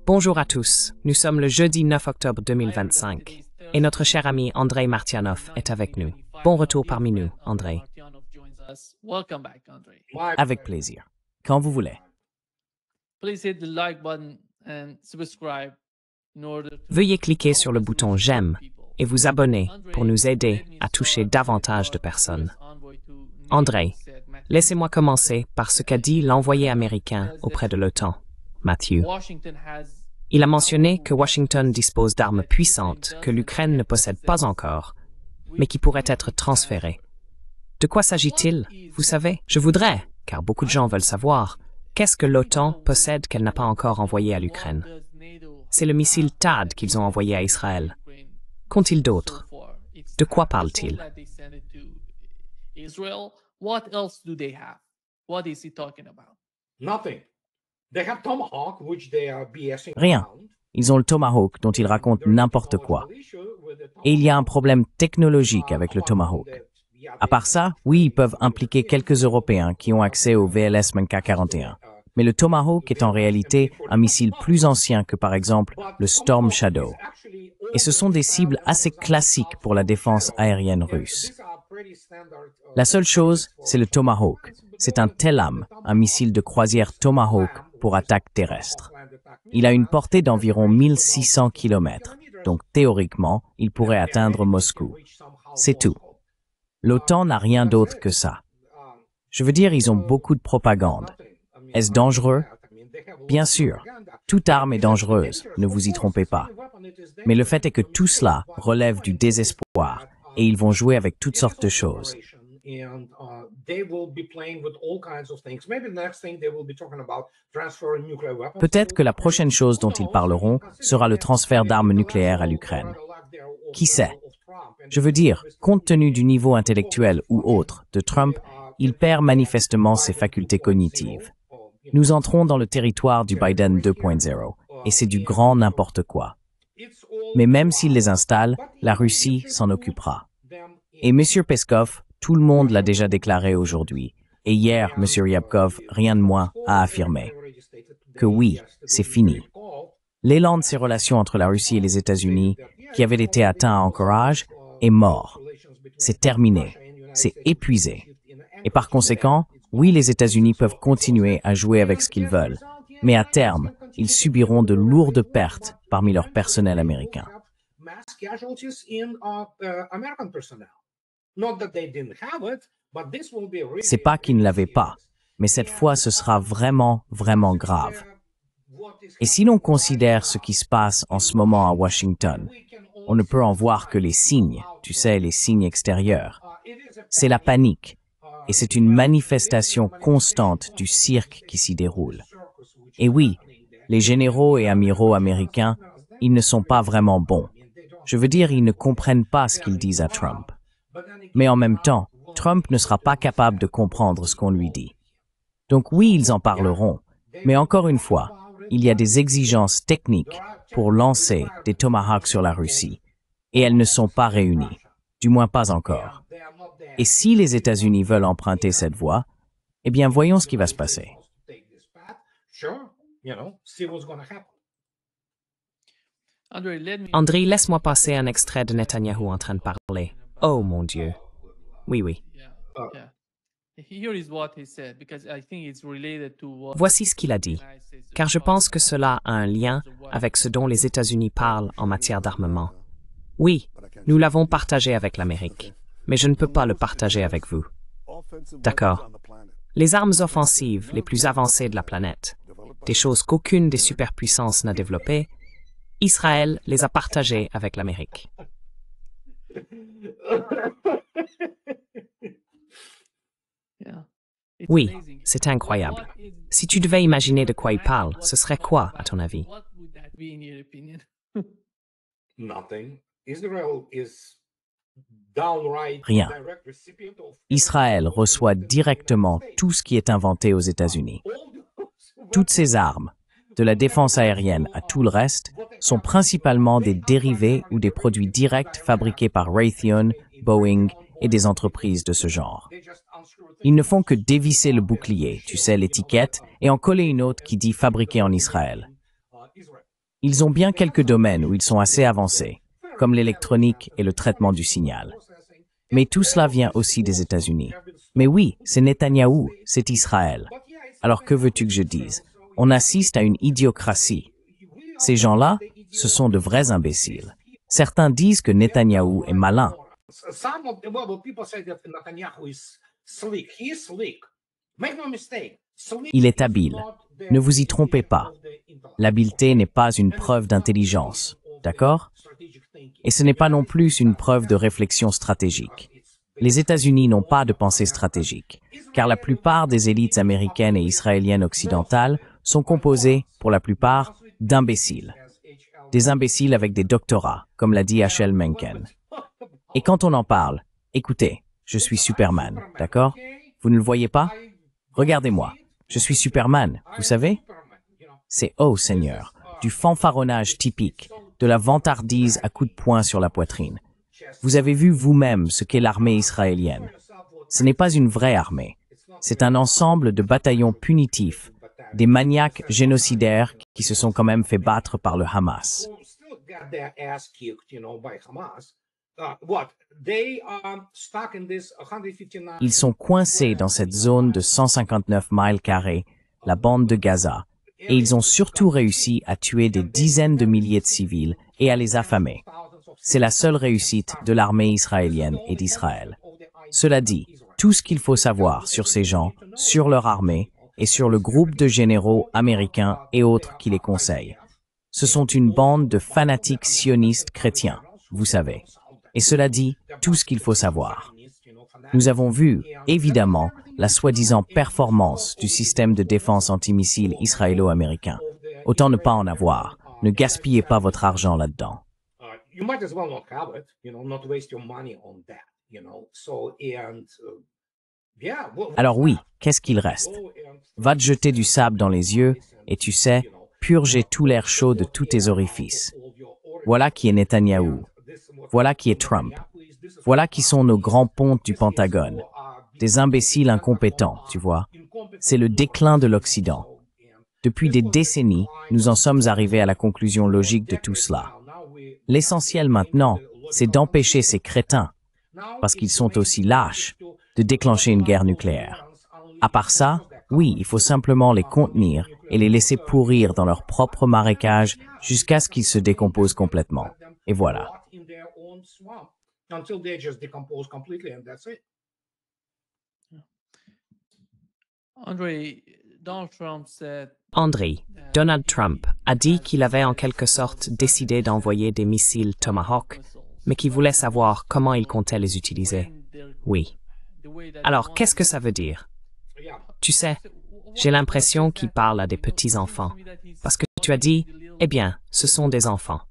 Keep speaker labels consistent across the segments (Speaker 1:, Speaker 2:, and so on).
Speaker 1: Bonjour à tous, nous sommes le jeudi 9 octobre 2025 et notre cher ami Andrei Martianov est avec nous. Bon retour parmi nous, Andrei.
Speaker 2: Avec plaisir. Quand vous voulez.
Speaker 1: Veuillez cliquer sur le bouton j'aime et vous abonner pour nous aider à toucher davantage de personnes. Andrei, laissez-moi commencer par ce qu'a dit l'envoyé américain auprès de l'OTAN, Matthew. Il a mentionné que Washington dispose d'armes puissantes que l'Ukraine ne possède pas encore, mais qui pourraient être transférées. De quoi s'agit-il? Vous savez, je voudrais, car beaucoup de gens veulent savoir, qu'est-ce que l'OTAN possède qu'elle n'a pas encore envoyé à l'Ukraine? C'est le missile THAAD qu'ils ont envoyé à Israël. Qu'ont-ils d'autre? De quoi parlent-ils?
Speaker 2: Rien. Ils ont le Tomahawk dont ils racontent n'importe quoi. Et il y a un problème technologique avec le Tomahawk. À part ça, oui, ils peuvent impliquer quelques Européens qui ont accès au VLS K-41. Mais le Tomahawk est en réalité un missile plus ancien que par exemple le Storm Shadow. Et ce sont des cibles assez classiques pour la défense aérienne russe. La seule chose, c'est le Tomahawk. C'est un TELAM, un missile de croisière Tomahawk pour attaque terrestre. Il a une portée d'environ 1600 km, donc théoriquement, il pourrait atteindre Moscou. C'est tout. L'OTAN n'a rien d'autre que ça. Je veux dire, ils ont beaucoup de propagande. Est-ce dangereux? Bien sûr, toute arme est dangereuse, ne vous y trompez pas. Mais le fait est que tout cela relève du désespoir et ils vont jouer avec toutes sortes de choses. Peut-être que la prochaine chose dont ils parleront sera le transfert d'armes nucléaires à l'Ukraine. Qui sait? Je veux dire, compte tenu du niveau intellectuel ou autre de Trump, il perd manifestement ses facultés cognitives. Nous entrons dans le territoire du Biden 2.0, et c'est du grand n'importe quoi. Mais même s'il les installe, la Russie s'en occupera. Et M. Peskov, tout le monde l'a déjà déclaré aujourd'hui, et hier, M. Ryabkov, rien de moins, a affirmé que oui, c'est fini. L'élan de ces relations entre la Russie et les États-Unis, qui avait été atteint à Anchorage, est mort. C'est terminé. C'est épuisé. Et par conséquent, oui, les États-Unis peuvent continuer à jouer avec ce qu'ils veulent, mais à terme, ils subiront de lourdes pertes parmi leur personnel américain. C'est pas qu'ils ne l'avaient pas, mais cette fois, ce sera vraiment, vraiment grave. Et si l'on considère ce qui se passe en ce moment à Washington, on ne peut en voir que les signes, tu sais, les signes extérieurs. C'est la panique, et c'est une manifestation constante du cirque qui s'y déroule. Et oui, les généraux et amiraux américains, ils ne sont pas vraiment bons. Je veux dire, ils ne comprennent pas ce qu'ils disent à Trump. Mais en même temps, Trump ne sera pas capable de comprendre ce qu'on lui dit. Donc oui, ils en parleront, mais encore une fois, il y a des exigences techniques pour lancer des Tomahawks sur la Russie, et elles ne sont pas réunies, du moins pas encore. Et si les États-Unis veulent emprunter cette voie, eh bien voyons ce qui va se passer.
Speaker 1: Andrei, laisse-moi passer un extrait de Netanyahou en train de parler. Oh mon Dieu. Oui, oui. Voici ce qu'il a dit, car je pense que cela a un lien avec ce dont les États-Unis parlent en matière d'armement. Oui, nous l'avons partagé avec l'Amérique, mais je ne peux pas le partager avec vous. D'accord. Les armes offensives les plus avancées de la planète, des choses qu'aucune des superpuissances n'a développées, Israël les a partagées avec l'Amérique. Oui, c'est incroyable. Si tu devais imaginer de quoi il parle, ce serait quoi, à ton avis?
Speaker 2: Rien. Israël reçoit directement tout ce qui est inventé aux États-Unis. Toutes ces armes, de la défense aérienne à tout le reste, sont principalement des dérivés ou des produits directs fabriqués par Raytheon, Boeing et des entreprises de ce genre. Ils ne font que dévisser le bouclier, tu sais, l'étiquette, et en coller une autre qui dit « fabriqué en Israël ». Ils ont bien quelques domaines où ils sont assez avancés, comme l'électronique et le traitement du signal. Mais tout cela vient aussi des États-Unis. Mais oui, c'est Netanyahou, c'est Israël. Alors que veux-tu que je dise? On assiste à une idiocratie. Ces gens-là, ce sont de vrais imbéciles. Certains disent que Netanyahou est malin. Il est habile. Ne vous y trompez pas. L'habileté n'est pas une preuve d'intelligence, d'accord? Et ce n'est pas non plus une preuve de réflexion stratégique. Les États-Unis n'ont pas de pensée stratégique, car la plupart des élites américaines et israéliennes occidentales sont composées, pour la plupart, d'imbéciles. Des imbéciles avec des doctorats, comme l'a dit H.L. Mencken. Et quand on en parle, écoutez, je suis Superman, d'accord? Vous ne le voyez pas? Regardez-moi, je suis Superman, vous savez? C'est, oh Seigneur, du fanfaronnage typique, de la vantardise à coups de poing sur la poitrine. Vous avez vu vous-même ce qu'est l'armée israélienne. Ce n'est pas une vraie armée. C'est un ensemble de bataillons punitifs, des maniaques génocidaires qui se sont quand même fait battre par le Hamas. Ils sont coincés dans cette zone de 159 miles carrés, la bande de Gaza, et ils ont surtout réussi à tuer des dizaines de milliers de civils et à les affamer. C'est la seule réussite de l'armée israélienne et d'Israël. Cela dit, tout ce qu'il faut savoir sur ces gens, sur leur armée et sur le groupe de généraux américains et autres qui les conseillent. Ce sont une bande de fanatiques sionistes chrétiens, vous savez. Et cela dit, tout ce qu'il faut savoir. Nous avons vu, évidemment, la soi-disant performance du système de défense antimissiles israélo-américain. Autant ne pas en avoir. Ne gaspillez pas votre argent là-dedans. Alors oui, qu'est-ce qu'il reste? Va te jeter du sable dans les yeux et tu sais, purger tout l'air chaud de tous tes orifices. Voilà qui est Netanyahou. Voilà qui est Trump. Voilà qui sont nos grands pontes du Pentagone. Des imbéciles incompétents, tu vois. C'est le déclin de l'Occident. Depuis des décennies, nous en sommes arrivés à la conclusion logique de tout cela. L'essentiel maintenant, c'est d'empêcher ces crétins, parce qu'ils sont aussi lâches, de déclencher une guerre nucléaire. À part ça, oui, il faut simplement les contenir et les laisser pourrir dans leur propre marécage jusqu'à ce qu'ils se décomposent complètement. Et voilà.
Speaker 1: André, Donald Trump a dit qu'il avait en quelque sorte décidé d'envoyer des missiles Tomahawk, mais qu'il voulait savoir comment il comptait les utiliser. Oui. Alors, qu'est-ce que ça veut dire? Tu sais, j'ai l'impression qu'il parle à des petits-enfants, parce que tu as dit, eh bien, ce sont des enfants.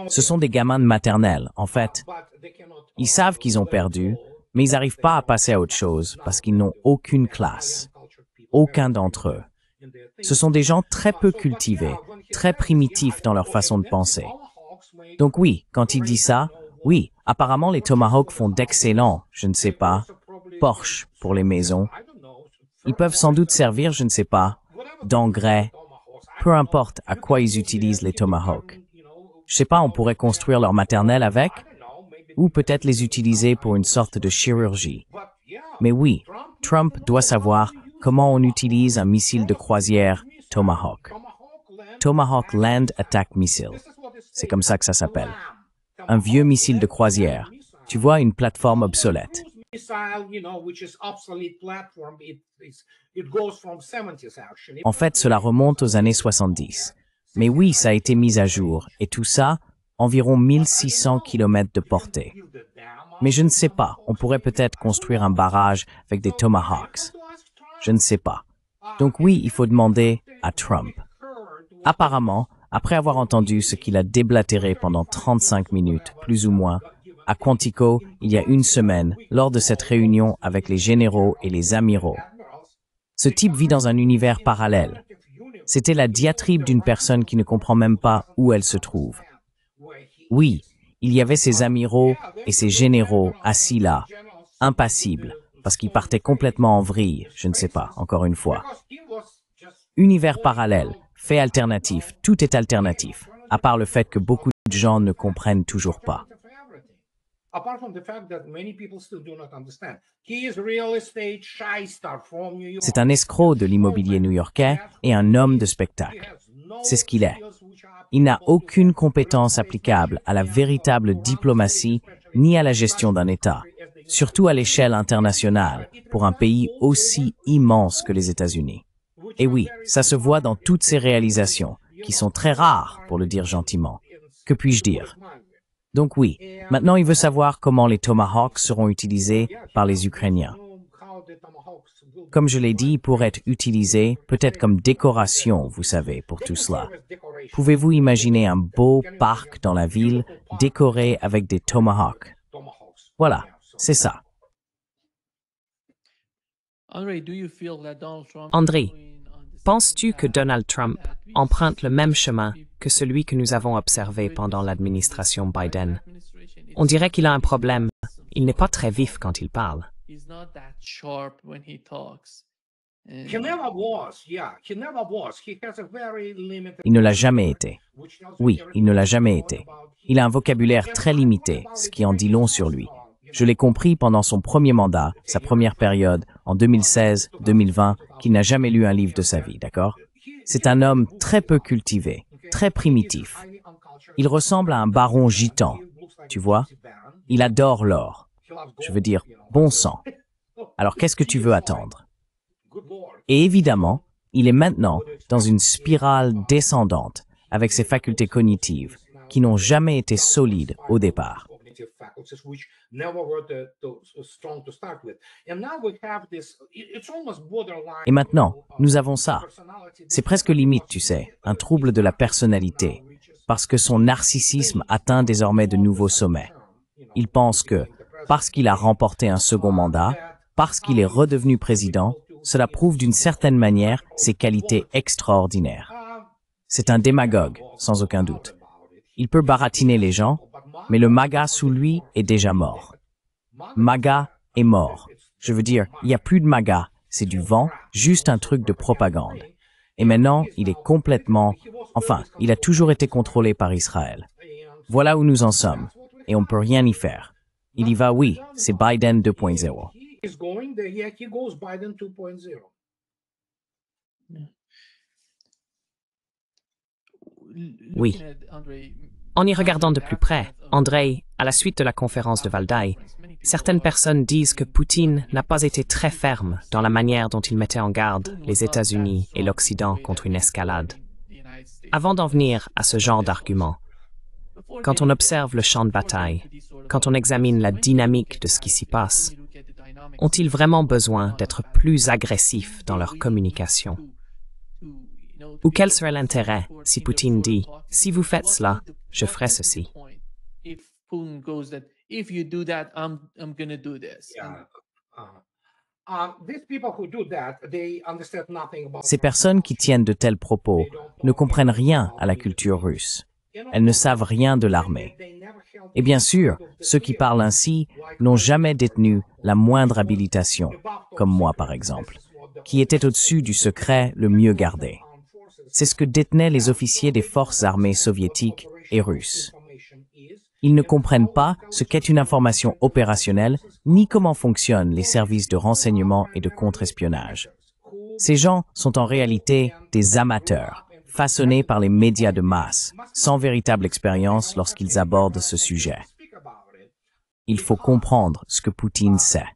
Speaker 2: Ce sont des gamins de maternelle, en fait. Ils savent qu'ils ont perdu, mais ils n'arrivent pas à passer à autre chose parce qu'ils n'ont aucune classe. Aucun d'entre eux. Ce sont des gens très peu cultivés, très primitifs dans leur façon de penser. Donc oui, quand il dit ça, oui, apparemment les Tomahawks font d'excellents, je ne sais pas, Porsche pour les maisons. Ils peuvent sans doute servir, je ne sais pas, d'engrais, peu importe à quoi ils utilisent les Tomahawks. Je sais pas, on pourrait construire leur maternelle avec, ou peut-être les utiliser pour une sorte de chirurgie. Mais oui, Trump doit savoir comment on utilise un missile de croisière Tomahawk. Tomahawk Land Attack Missile. C'est comme ça que ça s'appelle. Un vieux missile de croisière. Tu vois, une plateforme obsolète. En fait, cela remonte aux années 70. Mais oui, ça a été mis à jour, et tout ça, environ 1600 km de portée. Mais je ne sais pas, on pourrait peut-être construire un barrage avec des Tomahawks. Je ne sais pas. Donc oui, il faut demander à Trump. Apparemment, après avoir entendu ce qu'il a déblatéré pendant 35 minutes, plus ou moins, à Quantico, il y a une semaine, lors de cette réunion avec les généraux et les amiraux. Ce type vit dans un univers parallèle. C'était la diatribe d'une personne qui ne comprend même pas où elle se trouve. Oui, Il y avait ces amiraux et ces généraux assis là, impassibles, parce qu'ils partaient complètement en vrille, je ne sais pas, encore une fois. Univers parallèle, fait alternatif, tout est alternatif, à part le fait que beaucoup de gens ne comprennent toujours pas. C'est un escroc de l'immobilier new-yorkais et un homme de spectacle. C'est ce qu'il est. Il n'a aucune compétence applicable à la véritable diplomatie ni à la gestion d'un État, surtout à l'échelle internationale, pour un pays aussi immense que les États-Unis. Et oui, ça se voit dans toutes ses réalisations, qui sont très rares, pour le dire gentiment. Que puis-je dire? Donc oui, maintenant il veut savoir comment les Tomahawks seront utilisés par les Ukrainiens. Comme je l'ai dit, ils pourraient être utilisés peut-être comme décoration, vous savez, pour tout cela. Pouvez-vous imaginer un beau parc dans la ville décoré avec des Tomahawks? Voilà, c'est ça.
Speaker 1: André, penses-tu que Donald Trump emprunte le même chemin que celui que nous avons observé pendant l'administration Biden? On dirait qu'il a un problème. Il n'est pas très vif quand il parle.
Speaker 2: Il ne l'a jamais été. Oui, il ne l'a jamais été. Il a un vocabulaire très limité, ce qui en dit long sur lui. Je l'ai compris pendant son premier mandat, sa première période, en 2016-2020, qu'il n'a jamais lu un livre de sa vie, d'accord? C'est un homme très peu cultivé, très primitif. Il ressemble à un baron gitan, tu vois? Il adore l'or. Je veux dire, bon sang. Alors qu'est-ce que tu veux attendre? Et évidemment, il est maintenant dans une spirale descendante avec ses facultés cognitives qui n'ont jamais été solides au départ. Et maintenant, nous avons ça. C'est presque limite, tu sais, un trouble de la personnalité, parce que son narcissisme atteint désormais de nouveaux sommets. Il pense que, parce qu'il a remporté un second mandat, parce qu'il est redevenu président, cela prouve d'une certaine manière ses qualités extraordinaires. C'est un démagogue, sans aucun doute. Il peut baratiner les gens, mais le MAGA sous lui est déjà mort. MAGA est mort. Je veux dire, il n'y a plus de MAGA, c'est du vent, juste un truc de propagande. Et maintenant, il est complètement... Enfin, il a toujours été contrôlé par Israël. Voilà où nous en sommes, et on ne peut rien y faire. Il y va, oui, c'est Biden 2.0.
Speaker 1: Oui. En y regardant de plus près, André, à la suite de la conférence de Valdai, certaines personnes disent que Poutine n'a pas été très ferme dans la manière dont il mettait en garde les États-Unis et l'Occident contre une escalade. Avant d'en venir à ce genre d'argument, quand on observe le champ de bataille, quand on examine la dynamique de ce qui s'y passe, ont-ils vraiment besoin d'être plus agressifs dans leur communication? Ou quel serait l'intérêt si Poutine dit « Si vous faites cela, je ferai ceci ».
Speaker 2: Ces personnes qui tiennent de tels propos ne comprennent rien à la culture russe. Elles ne savent rien de l'armée. Et bien sûr, ceux qui parlent ainsi n'ont jamais détenu la moindre habilitation, comme moi par exemple, qui était au-dessus du secret le mieux gardé. C'est ce que détenaient les officiers des forces armées soviétiques et russes. Ils ne comprennent pas ce qu'est une information opérationnelle, ni comment fonctionnent les services de renseignement et de contre-espionnage. Ces gens sont en réalité des amateurs, façonnés par les médias de masse, sans véritable expérience lorsqu'ils abordent ce sujet. Il faut comprendre ce que Poutine sait.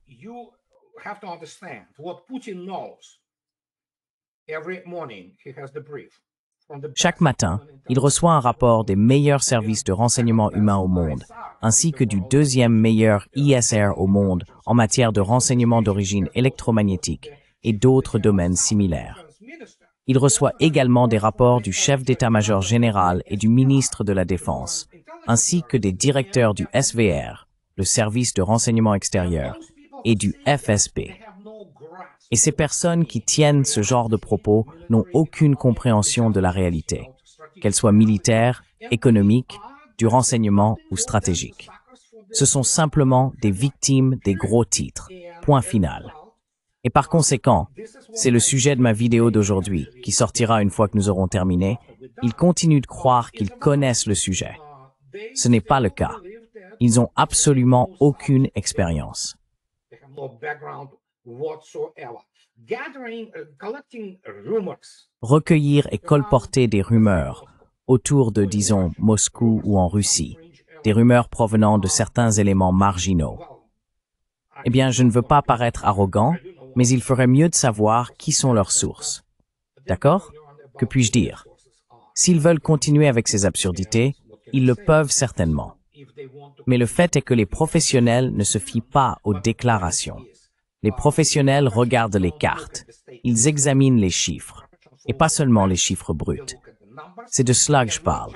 Speaker 2: Chaque matin, il reçoit un rapport des meilleurs services de renseignement humain au monde, ainsi que du deuxième meilleur ISR au monde en matière de renseignement d'origine électromagnétique et d'autres domaines similaires. Il reçoit également des rapports du chef d'état-major général et du ministre de la Défense, ainsi que des directeurs du SVR, le service de renseignement extérieur, et du FSB. Et ces personnes qui tiennent ce genre de propos n'ont aucune compréhension de la réalité, qu'elle soit militaire, économique, du renseignement ou stratégique. Ce sont simplement des victimes des gros titres. Point final. Et par conséquent, c'est le sujet de ma vidéo d'aujourd'hui, qui sortira une fois que nous aurons terminé. Ils continuent de croire qu'ils connaissent le sujet. Ce n'est pas le cas. Ils n'ont absolument aucune expérience. Recueillir et colporter des rumeurs autour de, disons, Moscou ou en Russie, des rumeurs provenant de certains éléments marginaux. Eh bien, je ne veux pas paraître arrogant, mais il ferait mieux de savoir qui sont leurs sources. D'accord? Que puis-je dire? S'ils veulent continuer avec ces absurdités, ils le peuvent certainement. Mais le fait est que les professionnels ne se fient pas aux déclarations. Les professionnels regardent les cartes, ils examinent les chiffres, et pas seulement les chiffres bruts. C'est de cela que je parle.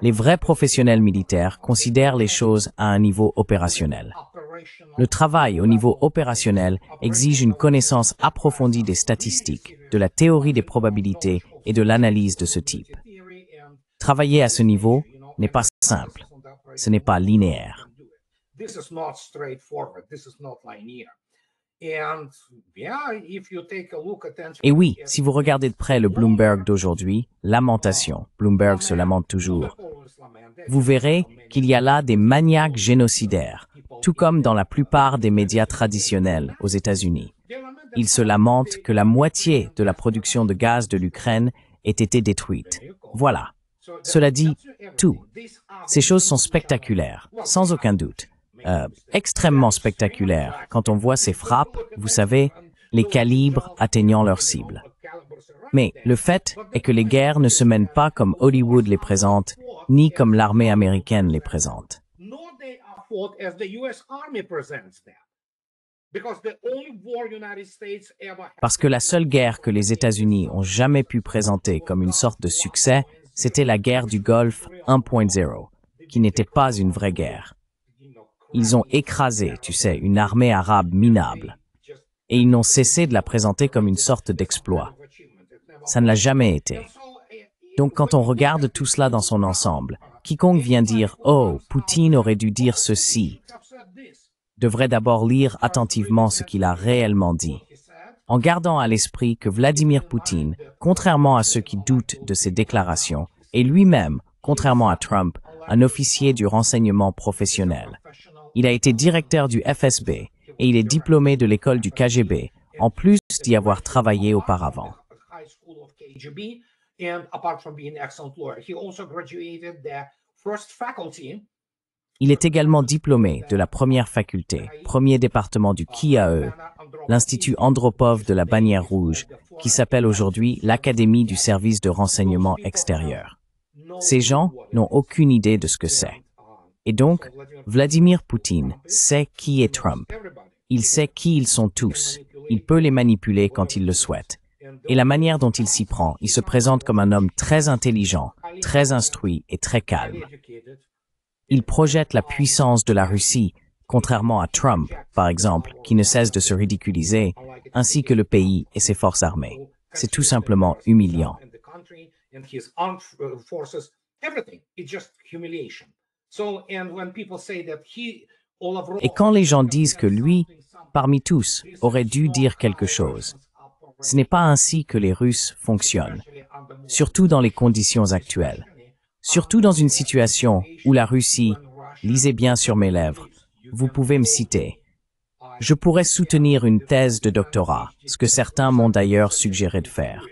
Speaker 2: Les vrais professionnels militaires considèrent les choses à un niveau opérationnel. Le travail au niveau opérationnel exige une connaissance approfondie des statistiques, de la théorie des probabilités et de l'analyse de ce type. Travailler à ce niveau n'est pas simple, ce n'est pas linéaire. Et oui, si vous regardez de près le Bloomberg d'aujourd'hui, lamentation, Bloomberg se lamente toujours, vous verrez qu'il y a là des maniaques génocidaires, tout comme dans la plupart des médias traditionnels aux États-Unis. Ils se lamentent que la moitié de la production de gaz de l'Ukraine ait été détruite. Voilà. Cela dit tout. Ces choses sont spectaculaires, sans aucun doute. Extrêmement spectaculaires quand on voit ces frappes, vous savez, les calibres atteignant leur cible. Mais le fait est que les guerres ne se mènent pas comme Hollywood les présente, ni comme l'armée américaine les présente. Parce que la seule guerre que les États-Unis ont jamais pu présenter comme une sorte de succès, c'était la guerre du Golfe 1.0, qui n'était pas une vraie guerre. Ils ont écrasé, tu sais, une armée arabe minable. Et ils n'ont cessé de la présenter comme une sorte d'exploit. Ça ne l'a jamais été. Donc quand on regarde tout cela dans son ensemble, quiconque vient dire « Oh, Poutine aurait dû dire ceci », devrait d'abord lire attentivement ce qu'il a réellement dit, en gardant à l'esprit que Vladimir Poutine, contrairement à ceux qui doutent de ses déclarations, est lui-même, contrairement à Trump, un officier du renseignement professionnel. Il a été directeur du FSB et il est diplômé de l'école du KGB, en plus d'y avoir travaillé auparavant. Il est également diplômé de la première faculté, premier département du KIAE, l'Institut Andropov de la Bannière Rouge, qui s'appelle aujourd'hui l'Académie du service de renseignement extérieur. Ces gens n'ont aucune idée de ce que c'est. Et donc, Vladimir Poutine sait qui est Trump. Il sait qui ils sont tous. Il peut les manipuler quand il le souhaite. Et la manière dont il s'y prend, il se présente comme un homme très intelligent, très instruit et très calme. Il projette la puissance de la Russie, contrairement à Trump, par exemple, qui ne cesse de se ridiculiser, ainsi que le pays et ses forces armées. C'est tout simplement humiliant. Et quand les gens disent que lui, parmi tous, aurait dû dire quelque chose, ce n'est pas ainsi que les Russes fonctionnent, surtout dans les conditions actuelles. Surtout dans une situation où la Russie, lisez bien sur mes lèvres, vous pouvez me citer. Je pourrais soutenir une thèse de doctorat, ce que certains m'ont d'ailleurs suggéré de faire.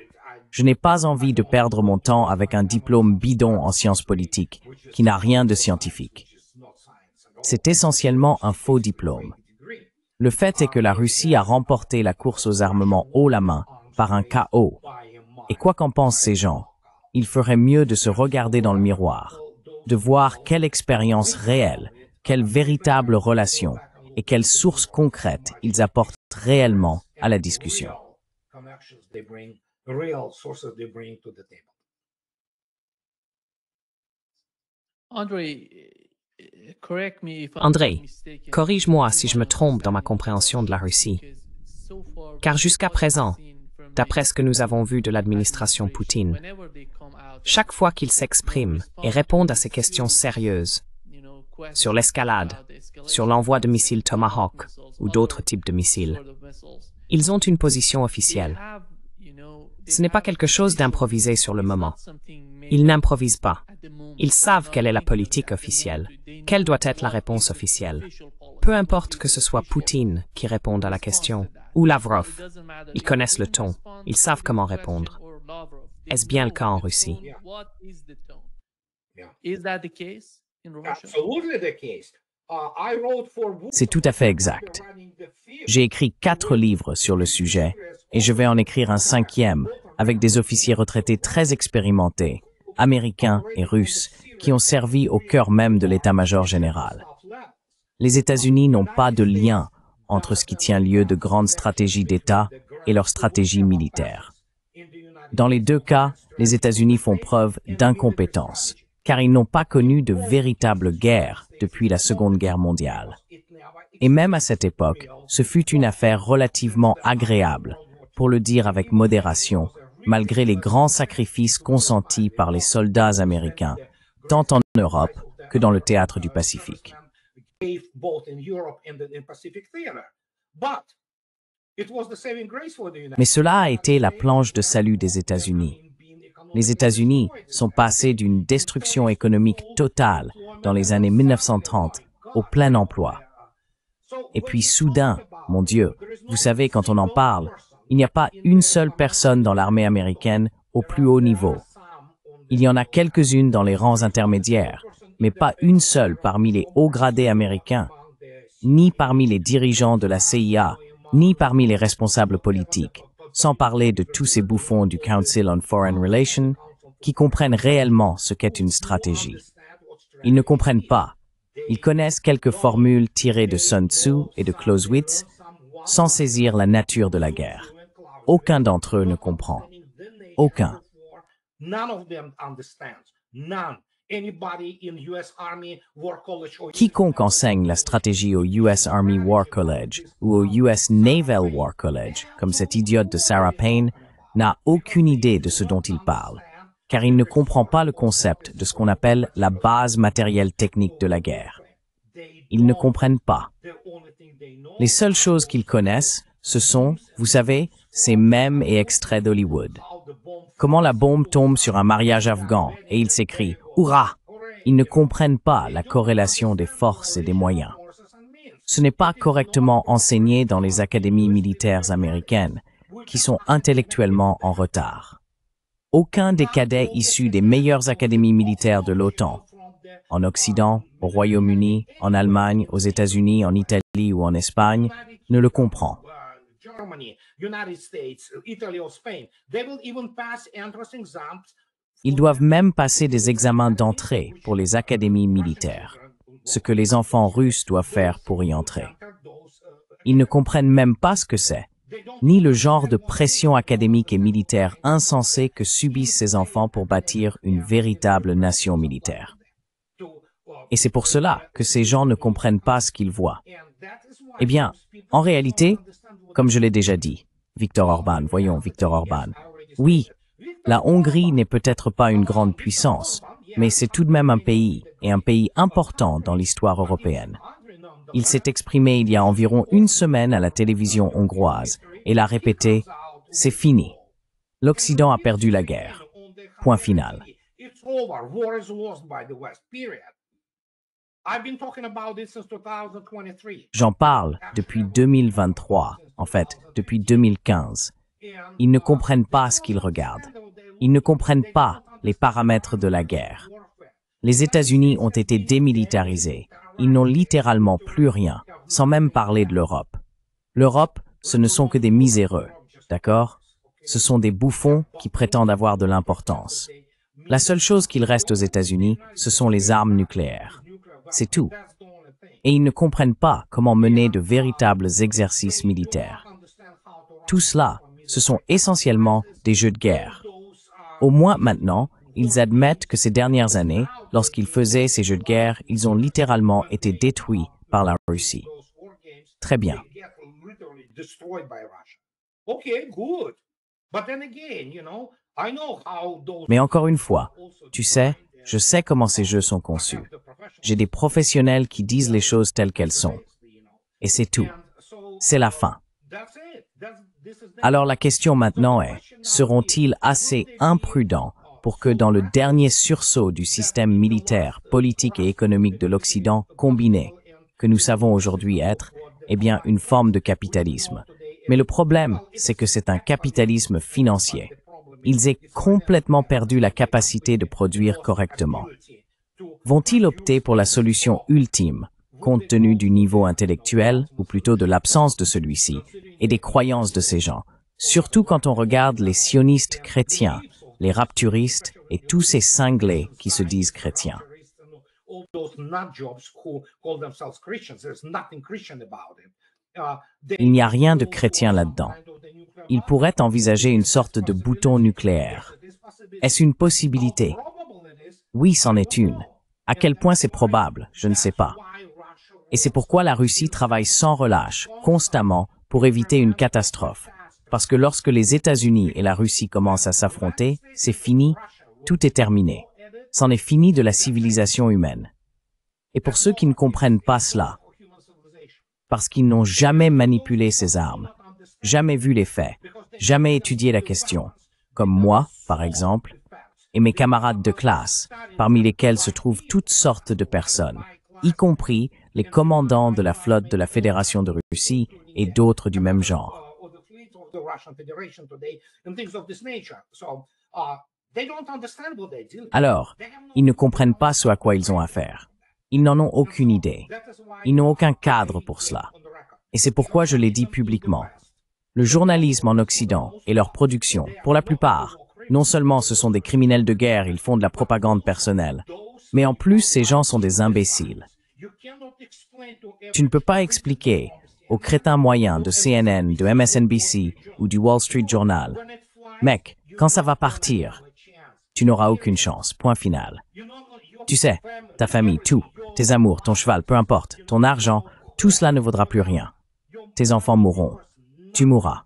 Speaker 2: Je n'ai pas envie de perdre mon temps avec un diplôme bidon en sciences politiques, qui n'a rien de scientifique. C'est essentiellement un faux diplôme. Le fait est que la Russie a remporté la course aux armements haut la main par un chaos. Et quoi qu'en pensent ces gens, il ferait mieux de se regarder dans le miroir, de voir quelle expérience réelle, quelle véritable relation et quelles sources concrètes ils apportent réellement à la discussion.
Speaker 1: André, corrige-moi si je me trompe dans ma compréhension de la Russie. Car jusqu'à présent, d'après ce que nous avons vu de l'administration Poutine. Chaque fois qu'ils s'expriment et répondent à ces questions sérieuses, sur l'escalade, sur l'envoi de missiles Tomahawk ou d'autres types de missiles, ils ont une position officielle. Ce n'est pas quelque chose d'improvisé sur le moment. Ils n'improvisent pas. Ils savent quelle est la politique officielle, quelle doit être la réponse officielle. Peu importe que ce soit Poutine qui réponde à la question, ou Lavrov, ils connaissent le ton, ils savent comment répondre. Est-ce bien le cas en Russie?
Speaker 2: C'est tout à fait exact. J'ai écrit 4 livres sur le sujet et je vais en écrire un 5e avec des officiers retraités très expérimentés, américains et russes, qui ont servi au cœur même de l'état-major général. Les États-Unis n'ont pas de lien entre ce qui tient lieu de grandes stratégies d'État et leur stratégie militaire. Dans les 2 cas, les États-Unis font preuve d'incompétence, car ils n'ont pas connu de véritable guerre depuis la Seconde Guerre mondiale. Et même à cette époque, ce fut une affaire relativement agréable, pour le dire avec modération, malgré les grands sacrifices consentis par les soldats américains, tant en Europe que dans le théâtre du Pacifique. Mais cela a été la planche de salut des États-Unis. Les États-Unis sont passés d'une destruction économique totale dans les années 1930 au plein emploi. Et puis soudain, mon Dieu, vous savez, quand on en parle, il n'y a pas une seule personne dans l'armée américaine au plus haut niveau. Il y en a quelques-unes dans les rangs intermédiaires, mais pas une seule parmi les hauts gradés américains, ni parmi les dirigeants de la CIA, ni parmi les responsables politiques, sans parler de tous ces bouffons du Council on Foreign Relations qui comprennent réellement ce qu'est une stratégie. Ils ne comprennent pas. Ils connaissent quelques formules tirées de Sun Tzu et de Clausewitz sans saisir la nature de la guerre. Aucun d'entre eux ne comprend. Aucun. Quiconque enseigne la stratégie au US Army War College ou au US Naval War College, comme cet idiote de Sarah Payne, n'a aucune idée de ce dont il parle, car il ne comprend pas le concept de ce qu'on appelle la base matérielle technique de la guerre. Ils ne comprennent pas. Les seules choses qu'ils connaissent, ce sont, vous savez, ces mèmes et extraits d'Hollywood. Comment la bombe tombe sur un mariage afghan et il s'écrie « Hurrah !» Ils ne comprennent pas la corrélation des forces et des moyens. Ce n'est pas correctement enseigné dans les académies militaires américaines, qui sont intellectuellement en retard. Aucun des cadets issus des meilleures académies militaires de l'OTAN, en Occident, au Royaume-Uni, en Allemagne, aux États-Unis, en Italie ou en Espagne, ne le comprend. Ils doivent même passer des examens d'entrée pour les académies militaires, ce que les enfants russes doivent faire pour y entrer. Ils ne comprennent même pas ce que c'est, ni le genre de pression académique et militaire insensée que subissent ces enfants pour bâtir une véritable nation militaire. Et c'est pour cela que ces gens ne comprennent pas ce qu'ils voient. Eh bien, en réalité, comme je l'ai déjà dit, Viktor Orban, voyons, Viktor Orban, oui, la Hongrie n'est peut-être pas une grande puissance, mais c'est tout de même un pays, et un pays important dans l'histoire européenne. Il s'est exprimé il y a environ une semaine à la télévision hongroise, et l'a répété, c'est fini. L'Occident a perdu la guerre. Point final. J'en parle depuis 2023, en fait, depuis 2015. Ils ne comprennent pas ce qu'ils regardent. Ils ne comprennent pas les paramètres de la guerre. Les États-Unis ont été démilitarisés. Ils n'ont littéralement plus rien, sans même parler de l'Europe. L'Europe, ce ne sont que des miséreux, d'accord? Ce sont des bouffons qui prétendent avoir de l'importance. La seule chose qu'il reste aux États-Unis, ce sont les armes nucléaires. C'est tout. Et ils ne comprennent pas comment mener de véritables exercices militaires. Tout cela, ce sont essentiellement des jeux de guerre. Au moins maintenant, ils admettent que ces dernières années, lorsqu'ils faisaient ces jeux de guerre, ils ont littéralement été détruits par la Russie. Très bien. Mais encore une fois, tu sais, je sais comment ces jeux sont conçus. J'ai des professionnels qui disent les choses telles qu'elles sont. Et c'est tout. C'est la fin. Alors la question maintenant est, seront-ils assez imprudents pour que dans le dernier sursaut du système militaire, politique et économique de l'Occident combiné, que nous savons aujourd'hui être, eh bien, une forme de capitalisme. Mais le problème, c'est que c'est un capitalisme financier. Ils aient complètement perdu la capacité de produire correctement. Vont-ils opter pour la solution ultime, compte tenu du niveau intellectuel, ou plutôt de l'absence de celui-ci, et des croyances de ces gens, surtout quand on regarde les sionistes chrétiens, les rapturistes et tous ces cinglés qui se disent chrétiens? Il n'y a rien de chrétien là-dedans. Ils pourraient envisager une sorte de bouton nucléaire. Est-ce une possibilité? Oui, c'en est une. À quel point c'est probable, je ne sais pas. Et c'est pourquoi la Russie travaille sans relâche, constamment, pour éviter une catastrophe. Parce que lorsque les États-Unis et la Russie commencent à s'affronter, c'est fini, tout est terminé. C'en est fini de la civilisation humaine. Et pour ceux qui ne comprennent pas cela, parce qu'ils n'ont jamais manipulé ces armes, jamais vu les faits, jamais étudié la question, comme moi, par exemple, et mes camarades de classe, parmi lesquels se trouvent toutes sortes de personnes, y compris les commandants de la flotte de la Fédération de Russie et d'autres du même genre. Alors, ils ne comprennent pas ce à quoi ils ont affaire. Ils n'en ont aucune idée. Ils n'ont aucun cadre pour cela. Et c'est pourquoi je l'ai dit publiquement. Le journalisme en Occident et leur production, pour la plupart, non seulement ce sont des criminels de guerre, ils font de la propagande personnelle, mais en plus ces gens sont des imbéciles. Tu ne peux pas expliquer aux crétins moyens de CNN, de MSNBC ou du Wall Street Journal, mec, quand ça va partir, tu n'auras aucune chance, point final. Tu sais, ta famille, tout, tes amours, ton cheval, peu importe, ton argent, tout cela ne vaudra plus rien. Tes enfants mourront. Tu mourras.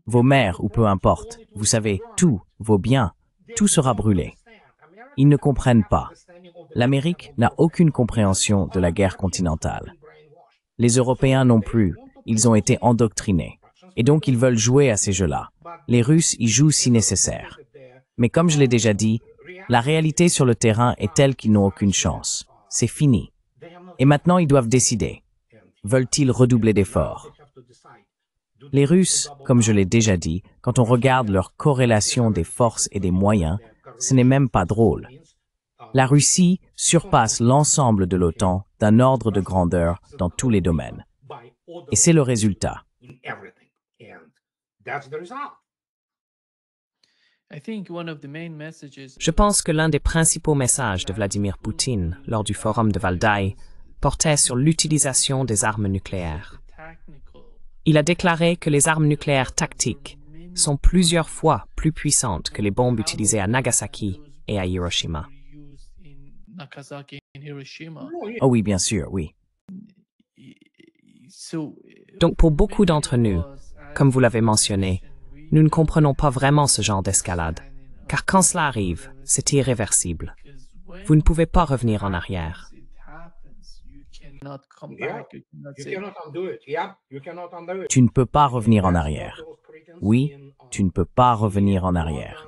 Speaker 2: Vos mères ou peu importe, vous savez, tout, vos biens, tout sera brûlé. Ils ne comprennent pas. L'Amérique n'a aucune compréhension de la guerre continentale. Les Européens non plus, ils ont été endoctrinés. Et donc ils veulent jouer à ces jeux-là. Les Russes y jouent si nécessaire. Mais comme je l'ai déjà dit, la réalité sur le terrain est telle qu'ils n'ont aucune chance. C'est fini. Et maintenant, ils doivent décider. Veulent-ils redoubler d'efforts? Les Russes, comme je l'ai déjà dit, quand on regarde leur corrélation des forces et des moyens, ce n'est même pas drôle. La Russie surpasse l'ensemble de l'OTAN d'un ordre de grandeur dans tous les domaines. Et c'est le résultat.
Speaker 1: Je pense que l'un des principaux messages de Vladimir Poutine lors du forum de Valdai portait sur l'utilisation des armes nucléaires. Il a déclaré que les armes nucléaires tactiques sont plusieurs fois plus puissantes que les bombes utilisées à Nagasaki et à Hiroshima.
Speaker 2: Oh oui, bien sûr, oui.
Speaker 1: Donc pour beaucoup d'entre nous, comme vous l'avez mentionné, nous ne comprenons pas vraiment ce genre d'escalade, car quand cela arrive, c'est irréversible. Vous ne pouvez pas revenir en arrière.
Speaker 2: Tu ne peux pas revenir en arrière. Oui, tu ne peux pas revenir en arrière.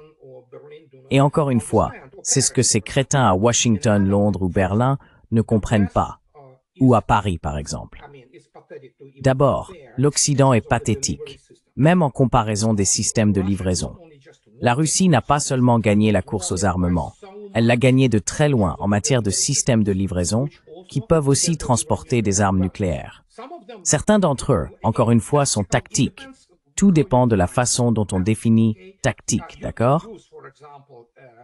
Speaker 2: Et encore une fois, c'est ce que ces crétins à Washington, Londres ou Berlin ne comprennent pas. Ou à Paris, par exemple. D'abord, l'Occident est pathétique, même en comparaison des systèmes de livraison. La Russie n'a pas seulement gagné la course aux armements, elle l'a gagné de très loin en matière de systèmes de livraison qui peuvent aussi transporter des armes nucléaires. Certains d'entre eux, encore une fois, sont tactiques. Tout dépend de la façon dont on définit tactique, d'accord?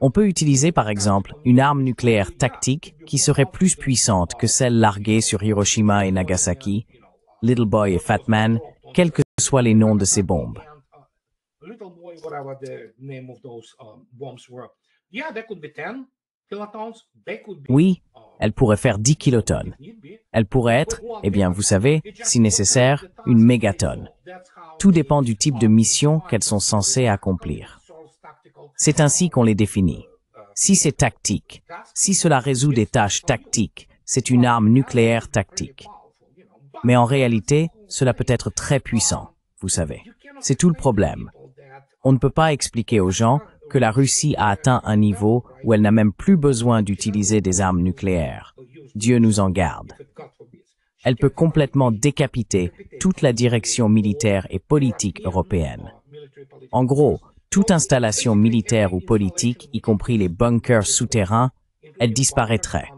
Speaker 2: On peut utiliser par exemple une arme nucléaire tactique qui serait plus puissante que celle larguée sur Hiroshima et Nagasaki, Little Boy et Fat Man, quels que soient les noms de ces bombes. Oui, elle pourrait faire 10 kilotonnes. Elle pourrait être, eh bien, vous savez, si nécessaire, une mégatonne. Tout dépend du type de mission qu'elles sont censées accomplir. C'est ainsi qu'on les définit. Si c'est tactique, si cela résout des tâches tactiques, c'est une arme nucléaire tactique. Mais en réalité, cela peut être très puissant, vous savez. C'est tout le problème. On ne peut pas expliquer aux gens que la Russie a atteint un niveau où elle n'a même plus besoin d'utiliser des armes nucléaires. Dieu nous en garde. Elle peut complètement décapiter toute la direction militaire et politique européenne. En gros, toute installation militaire ou politique, y compris les bunkers souterrains, elle disparaîtrait.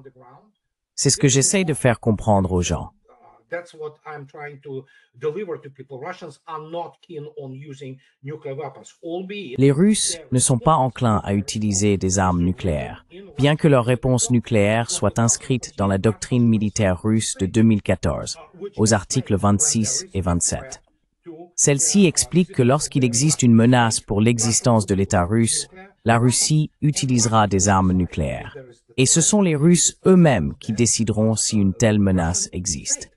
Speaker 2: C'est ce que j'essaye de faire comprendre aux gens. Les Russes ne sont pas enclins à utiliser des armes nucléaires, bien que leur réponse nucléaire soit inscrite dans la doctrine militaire russe de 2014, aux articles 26 et 27. Celle-ci explique que lorsqu'il existe une menace pour l'existence de l'État russe, la Russie utilisera des armes nucléaires. Et ce sont les Russes eux-mêmes qui décideront si une telle menace existe.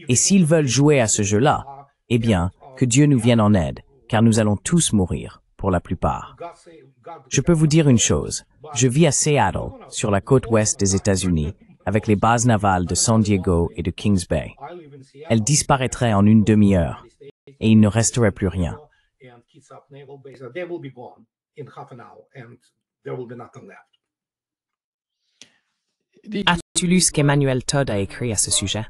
Speaker 2: Et s'ils veulent jouer à ce jeu-là, eh bien, que Dieu nous vienne en aide, car nous allons tous mourir, pour la plupart. Je peux vous dire une chose, je vis à Seattle, sur la côte ouest des États-Unis, avec les bases navales de San Diego et de Kings Bay. Elles disparaîtraient en une demi-heure, et il ne resterait plus rien.
Speaker 1: As-tu lu ce qu'Emmanuel Todd a écrit à ce sujet?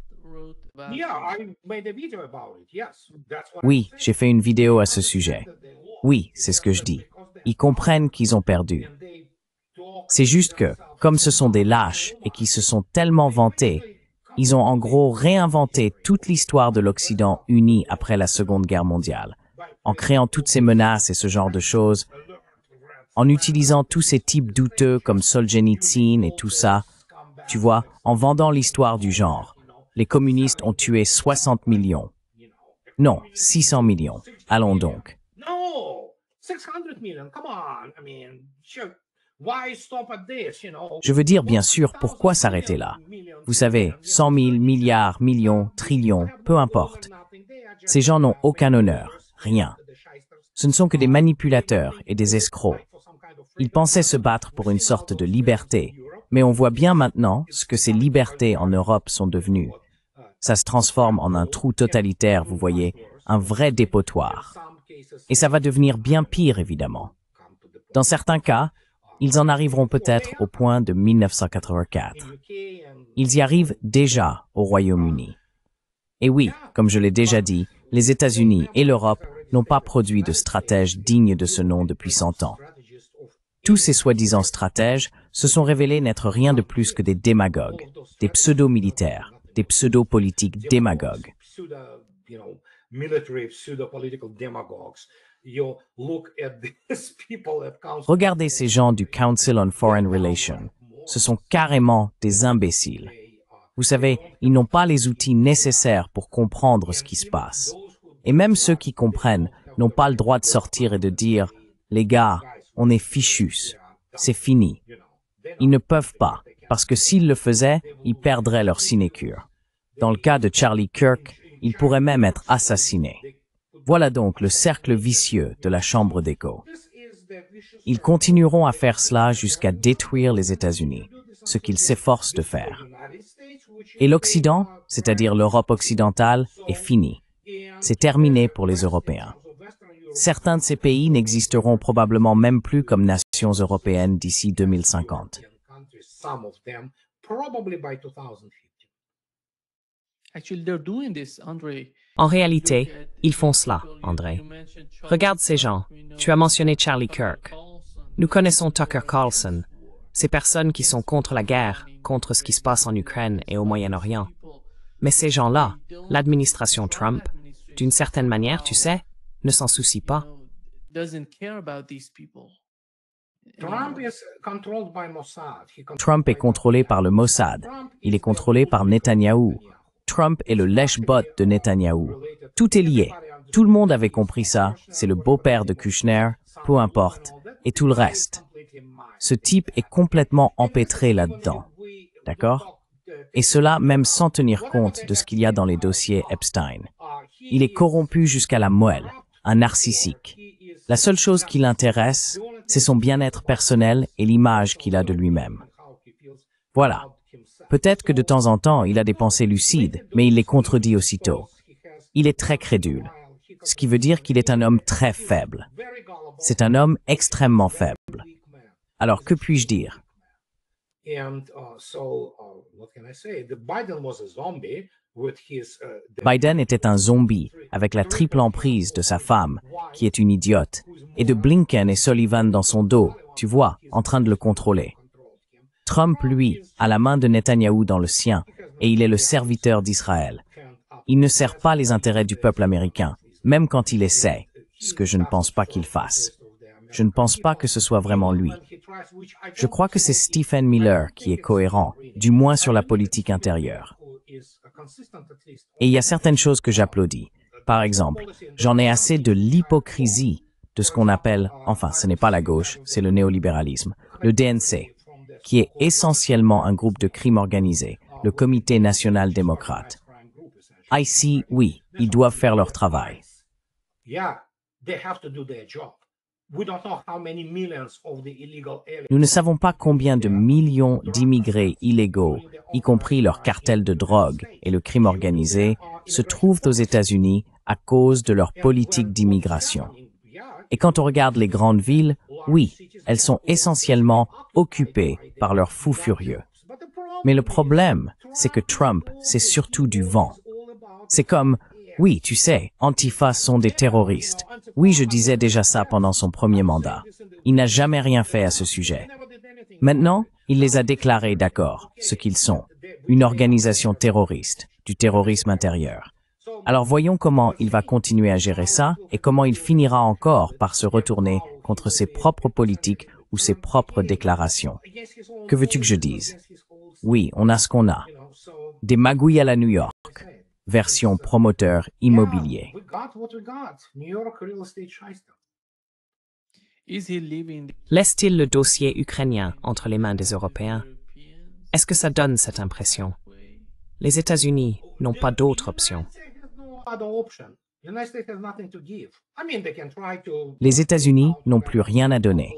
Speaker 2: Oui, j'ai fait une vidéo à ce sujet. Oui, c'est ce que je dis. Ils comprennent qu'ils ont perdu. C'est juste que, comme ce sont des lâches et qui se sont tellement vantés, ils ont en gros réinventé toute l'histoire de l'Occident uni après la Seconde Guerre mondiale, en créant toutes ces menaces et ce genre de choses, en utilisant tous ces types douteux comme Solzhenitsyn et tout ça, tu vois, en vendant l'histoire du genre. Les communistes ont tué 60 millions. Non, 600 millions. Allons donc. Je veux dire, bien sûr, pourquoi s'arrêter là? Vous savez, 100 000, milliards, millions, trillions, peu importe. Ces gens n'ont aucun honneur, rien. Ce ne sont que des manipulateurs et des escrocs. Ils pensaient se battre pour une sorte de liberté, mais on voit bien maintenant ce que ces libertés en Europe sont devenues. Ça se transforme en un trou totalitaire, vous voyez, un vrai dépotoir. Et ça va devenir bien pire, évidemment. Dans certains cas, ils en arriveront peut-être au point de 1984. Ils y arrivent déjà au Royaume-Uni. Et oui, comme je l'ai déjà dit, les États-Unis et l'Europe n'ont pas produit de stratèges dignes de ce nom depuis 100 ans. Tous ces soi-disant stratèges se sont révélés n'être rien de plus que des démagogues, des pseudo-militaires, des pseudo-politiques démagogues. Regardez ces gens du Council on Foreign Relations. Ce sont carrément des imbéciles. Vous savez, ils n'ont pas les outils nécessaires pour comprendre ce qui se passe. Et même ceux qui comprennent n'ont pas le droit de sortir et de dire « Les gars, on est fichus, c'est fini ». Ils ne peuvent pas, parce que s'ils le faisaient, ils perdraient leur sinécure. Dans le cas de Charlie Kirk, il pourrait même être assassiné. Voilà donc le cercle vicieux de la Chambre d'écho. Ils continueront à faire cela jusqu'à détruire les États-Unis, ce qu'ils s'efforcent de faire. Et l'Occident, c'est-à-dire l'Europe occidentale, est fini. C'est terminé pour les Européens. Certains de ces pays n'existeront probablement même plus comme nations européennes d'ici 2050.
Speaker 1: En réalité, ils font cela, André. Regarde ces gens. Tu as mentionné Charlie Kirk. Nous connaissons Tucker Carlson. Ces personnes qui sont contre la guerre, contre ce qui se passe en Ukraine et au Moyen-Orient. Mais ces gens-là, l'administration Trump, d'une certaine manière, tu sais, ne s'en soucie pas.
Speaker 2: Trump est contrôlé par le Mossad. Il est contrôlé par Netanyahou. Trump est le lèche-botte de Netanyahou. Tout est lié. Tout le monde avait compris ça. C'est le beau-père de Kushner, peu importe, et tout le reste. Ce type est complètement empêtré là-dedans. D'accord? Et cela même sans tenir compte de ce qu'il y a dans les dossiers Epstein. Il est corrompu jusqu'à la moelle, un narcissique. La seule chose qui l'intéresse, c'est son bien-être personnel et l'image qu'il a de lui-même. Voilà. Peut-être que de temps en temps, il a des pensées lucides, mais il les contredit aussitôt. Il est très crédule, ce qui veut dire qu'il est un homme très faible. C'est un homme extrêmement faible. Alors, que puis-je dire? Biden était un zombie avec la triple emprise de sa femme, qui est une idiote, et de Blinken et Sullivan dans son dos, tu vois, en train de le contrôler. Trump, lui, a la main de Netanyahou dans le sien, et il est le serviteur d'Israël. Il ne sert pas les intérêts du peuple américain, même quand il essaie, ce que je ne pense pas qu'il fasse. Je ne pense pas que ce soit vraiment lui. Je crois que c'est Stephen Miller qui est cohérent, du moins sur la politique intérieure. Et il y a certaines choses que j'applaudis. Par exemple, j'en ai assez de l'hypocrisie de ce qu'on appelle, enfin ce n'est pas la gauche, c'est le néolibéralisme, le DNC, qui est essentiellement un groupe de crime organisé, le Comité national démocrate. Ici, oui, ils doivent faire leur travail. Nous ne savons pas combien de millions d'immigrés illégaux, y compris leur cartel de drogue et le crime organisé, se trouvent aux États-Unis à cause de leur politique d'immigration. Et quand on regarde les grandes villes, oui, elles sont essentiellement occupées par leurs fous furieux. Mais le problème, c'est que Trump, c'est surtout du vent. C'est comme, oui, tu sais, Antifa sont des terroristes. Oui, je disais déjà ça pendant son premier mandat. Il n'a jamais rien fait à ce sujet. Maintenant, il les a déclarés d'accord, ce qu'ils sont. Une organisation terroriste, du terrorisme intérieur. Alors voyons comment il va continuer à gérer ça et comment il finira encore par se retourner contre ses propres politiques ou ses propres déclarations. Que veux-tu que je dise? Oui, on a ce qu'on a. Des magouilles à la New York. Version promoteur immobilier.
Speaker 1: Laisse-t-il le dossier ukrainien entre les mains des Européens? Est-ce que ça donne cette impression? Les États-Unis n'ont pas d'autre option.
Speaker 2: Les États-Unis n'ont plus rien à donner.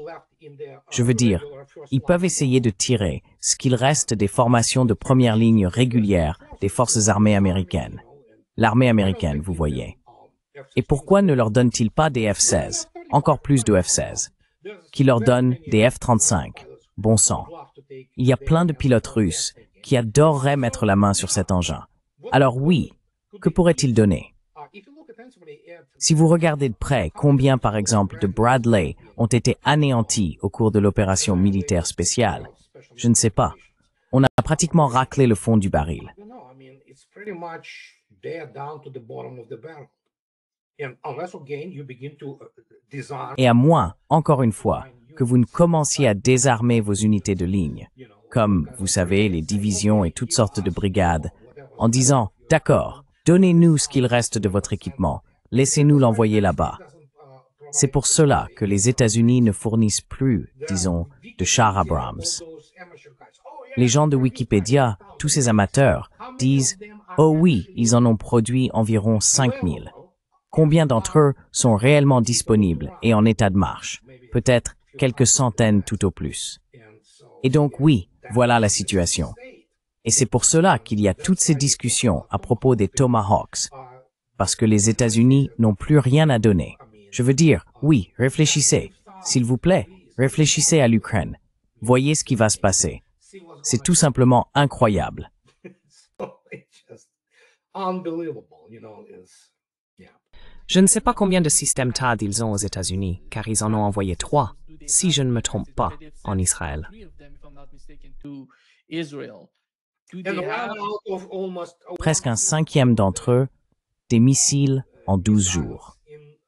Speaker 2: Je veux dire, ils peuvent essayer de tirer ce qu'il reste des formations de première ligne régulières des forces armées américaines. L'armée américaine, vous voyez. Et pourquoi ne leur donne-t-il pas des F-16, encore plus de F-16, qui leur donnent des F-35? Bon sang. Il y a plein de pilotes russes qui adoreraient mettre la main sur cet engin. Alors oui, que pourrait-il donner? Si vous regardez de près combien, par exemple, de Bradley ont été anéantis au cours de l'opération militaire spéciale, je ne sais pas. On a pratiquement raclé le fond du baril. Et à moins, encore une fois, que vous ne commenciez à désarmer vos unités de ligne, comme, vous savez, les divisions et toutes sortes de brigades, en disant « D'accord, donnez-nous ce qu'il reste de votre équipement, laissez-nous l'envoyer là-bas ». C'est pour cela que les États-Unis ne fournissent plus, disons, de chars Abrams. Les gens de Wikipédia, tous ces amateurs, disent « Oh oui, ils en ont produit environ 5000 ». Combien d'entre eux sont réellement disponibles et en état de marche? Peut-être quelques centaines tout au plus. Et donc oui, voilà la situation. Et c'est pour cela qu'il y a toutes ces discussions à propos des Tomahawks, parce que les États-Unis n'ont plus rien à donner. Je veux dire, oui, réfléchissez. S'il vous plaît, réfléchissez à l'Ukraine. Voyez ce qui va se passer. C'est tout simplement incroyable.
Speaker 1: Je ne sais pas combien de systèmes THAAD ils ont aux États-Unis, car ils en ont envoyé 3, si je ne me trompe pas, en Israël.
Speaker 2: Presque un cinquième d'entre eux, des missiles en 12 jours.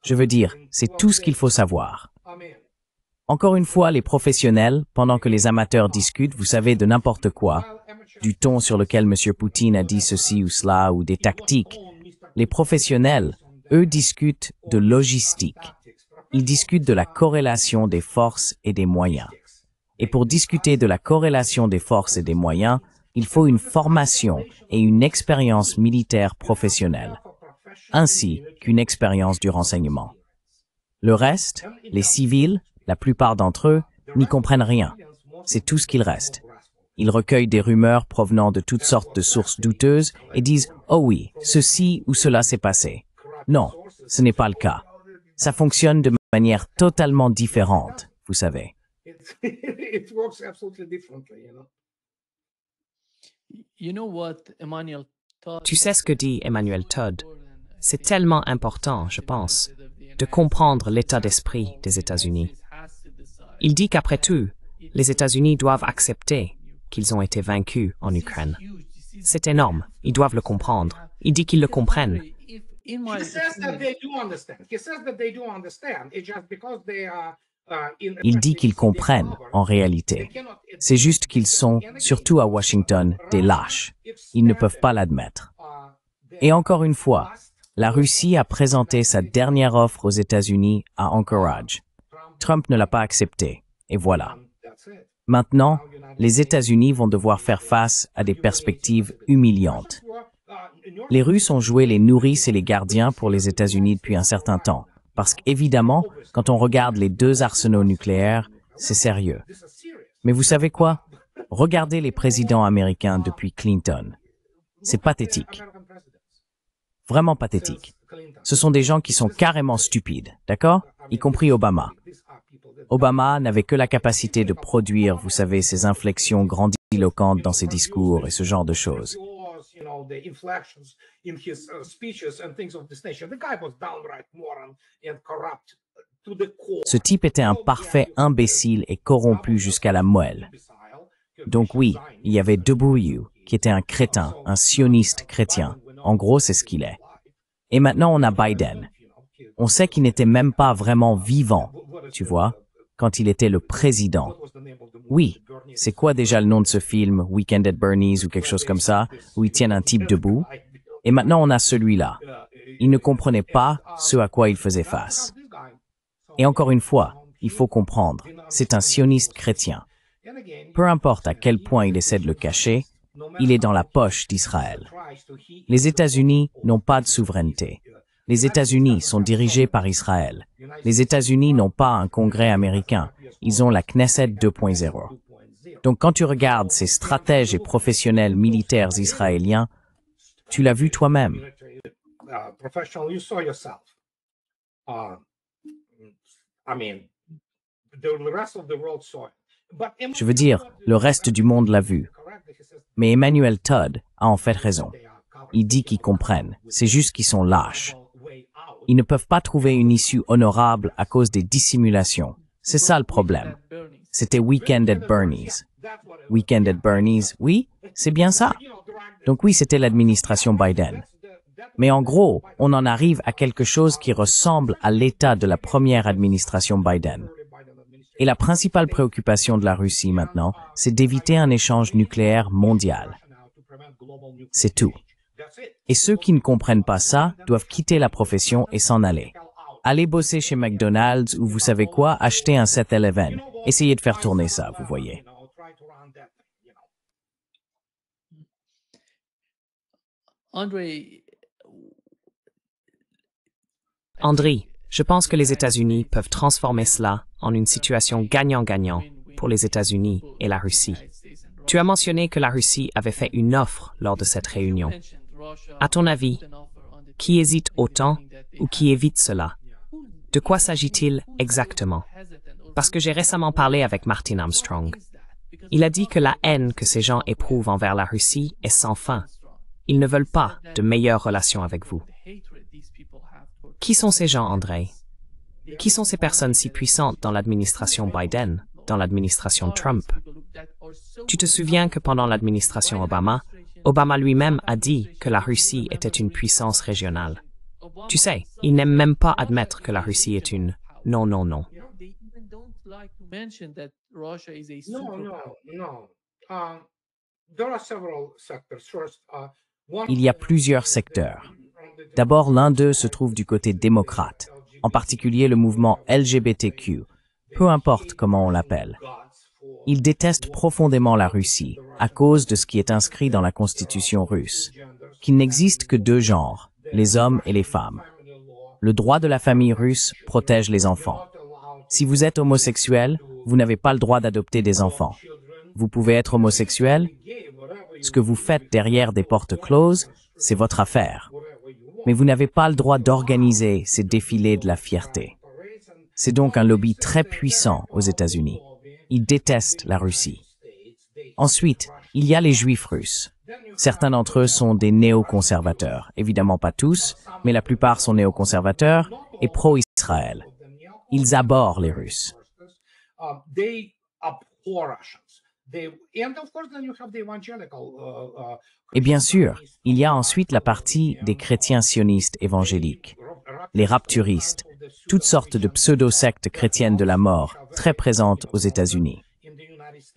Speaker 2: Je veux dire, c'est tout ce qu'il faut savoir. Encore une fois, les professionnels, pendant que les amateurs discutent, vous savez, de n'importe quoi, du ton sur lequel M. Poutine a dit ceci ou cela, ou des tactiques, les professionnels, eux, discutent de logistique. Ils discutent de la corrélation des forces et des moyens. Et pour discuter de la corrélation des forces et des moyens, il faut une formation et une expérience militaire professionnelle, ainsi qu'une expérience du renseignement. Le reste, les civils, la plupart d'entre eux, n'y comprennent rien. C'est tout ce qu'il reste. Ils recueillent des rumeurs provenant de toutes sortes de sources douteuses et disent « Oh oui, ceci ou cela s'est passé ». Non, ce n'est pas le cas. Ça fonctionne de manière totalement différente, vous savez.
Speaker 1: Tu sais ce que dit Emmanuel Todd? C'est tellement important, je pense, de comprendre l'état d'esprit des États-Unis. Il dit qu'après tout, les États-Unis doivent accepter qu'ils ont été vaincus en Ukraine. C'est énorme, ils doivent le comprendre. Il dit qu'ils le comprennent.
Speaker 2: Il dit qu'ils comprennent, en réalité. C'est juste qu'ils sont, surtout à Washington, des lâches. Ils ne peuvent pas l'admettre. Et encore une fois, la Russie a présenté sa dernière offre aux États-Unis à Anchorage. Trump ne l'a pas acceptée, et voilà. Maintenant, les États-Unis vont devoir faire face à des perspectives humiliantes. Les Russes ont joué les nourrices et les gardiens pour les États-Unis depuis un certain temps, parce qu'évidemment, quand on regarde les deux arsenaux nucléaires, c'est sérieux. Mais vous savez quoi? Regardez les présidents américains depuis Clinton. C'est pathétique. Vraiment pathétique. Ce sont des gens qui sont carrément stupides, d'accord? Y compris Obama. Obama n'avait que la capacité de produire, vous savez, ces inflexions grandiloquentes dans ses discours et ce genre de choses. Ce type était un parfait imbécile et corrompu jusqu'à la moelle. Donc oui, il y avait Debourdieu, qui était un crétin, un sioniste chrétien. En gros, c'est ce qu'il est. Et maintenant, on a Biden. On sait qu'il n'était même pas vraiment vivant, tu vois, quand il était le président. Oui, c'est quoi déjà le nom de ce film, Weekend at Bernie's ou quelque chose comme ça, où ils tiennent un type debout? Et maintenant, on a celui-là. Il ne comprenait pas ce à quoi il faisait face. Et encore une fois, il faut comprendre, c'est un sioniste chrétien. Peu importe à quel point il essaie de le cacher, il est dans la poche d'Israël. Les États-Unis n'ont pas de souveraineté. Les États-Unis sont dirigés par Israël. Les États-Unis n'ont pas un Congrès américain. Ils ont la Knesset 2.0. Donc quand tu regardes ces stratèges et professionnels militaires israéliens, tu l'as vu toi-même. Je veux dire, le reste du monde l'a vu. Mais Emmanuel Todd a en fait raison. Il dit qu'ils comprennent, c'est juste qu'ils sont lâches. Ils ne peuvent pas trouver une issue honorable à cause des dissimulations. C'est ça le problème. C'était Weekend at Bernie's. Weekend at Bernie's, oui, c'est bien ça. Donc oui, c'était l'administration Biden. Mais en gros, on en arrive à quelque chose qui ressemble à l'état de la première administration Biden. Et la principale préoccupation de la Russie maintenant, c'est d'éviter un échange nucléaire mondial. C'est tout. Et ceux qui ne comprennent pas ça doivent quitter la profession et s'en aller. Allez bosser chez McDonald's ou vous savez quoi, acheter un 7-Eleven. Essayez de faire tourner ça, vous voyez.
Speaker 1: André, je pense que les États-Unis peuvent transformer cela en une situation gagnant-gagnant pour les États-Unis et la Russie. Tu as mentionné que la Russie avait fait une offre lors de cette réunion. À ton avis, qui hésite autant ou qui évite cela? De quoi s'agit-il exactement? Parce que j'ai récemment parlé avec Martin Armstrong. Il a dit que la haine que ces gens éprouvent envers la Russie est sans fin. Ils ne veulent pas de meilleures relations avec vous. Qui sont ces gens, André? Qui sont ces personnes si puissantes dans l'administration Biden, dans l'administration Trump? Tu te souviens que pendant l'administration Obama, Obama lui-même a dit que la Russie était une puissance régionale. Tu sais, il n'aime même pas admettre que la Russie est une non.
Speaker 2: Il y a plusieurs secteurs. D'abord, l'un d'eux se trouve du côté démocrate, en particulier le mouvement LGBTQ, peu importe comment on l'appelle. Ils détestent profondément la Russie à cause de ce qui est inscrit dans la constitution russe, qu'il n'existe que deux genres, les hommes et les femmes. Le droit de la famille russe protège les enfants. Si vous êtes homosexuel, vous n'avez pas le droit d'adopter des enfants. Vous pouvez être homosexuel. Ce que vous faites derrière des portes closes, c'est votre affaire. Mais vous n'avez pas le droit d'organiser ces défilés de la fierté. C'est donc un lobby très puissant aux États-Unis. Ils détestent la Russie. Ensuite, il y a les Juifs russes. Certains d'entre eux sont des néoconservateurs. Évidemment pas tous, mais la plupart sont néoconservateurs et pro-Israël. Ils abhorrent les Russes. Et bien sûr, il y a ensuite la partie des chrétiens sionistes évangéliques, les rapturistes, toutes sortes de pseudo-sectes chrétiennes de la mort, très présentes aux États-Unis.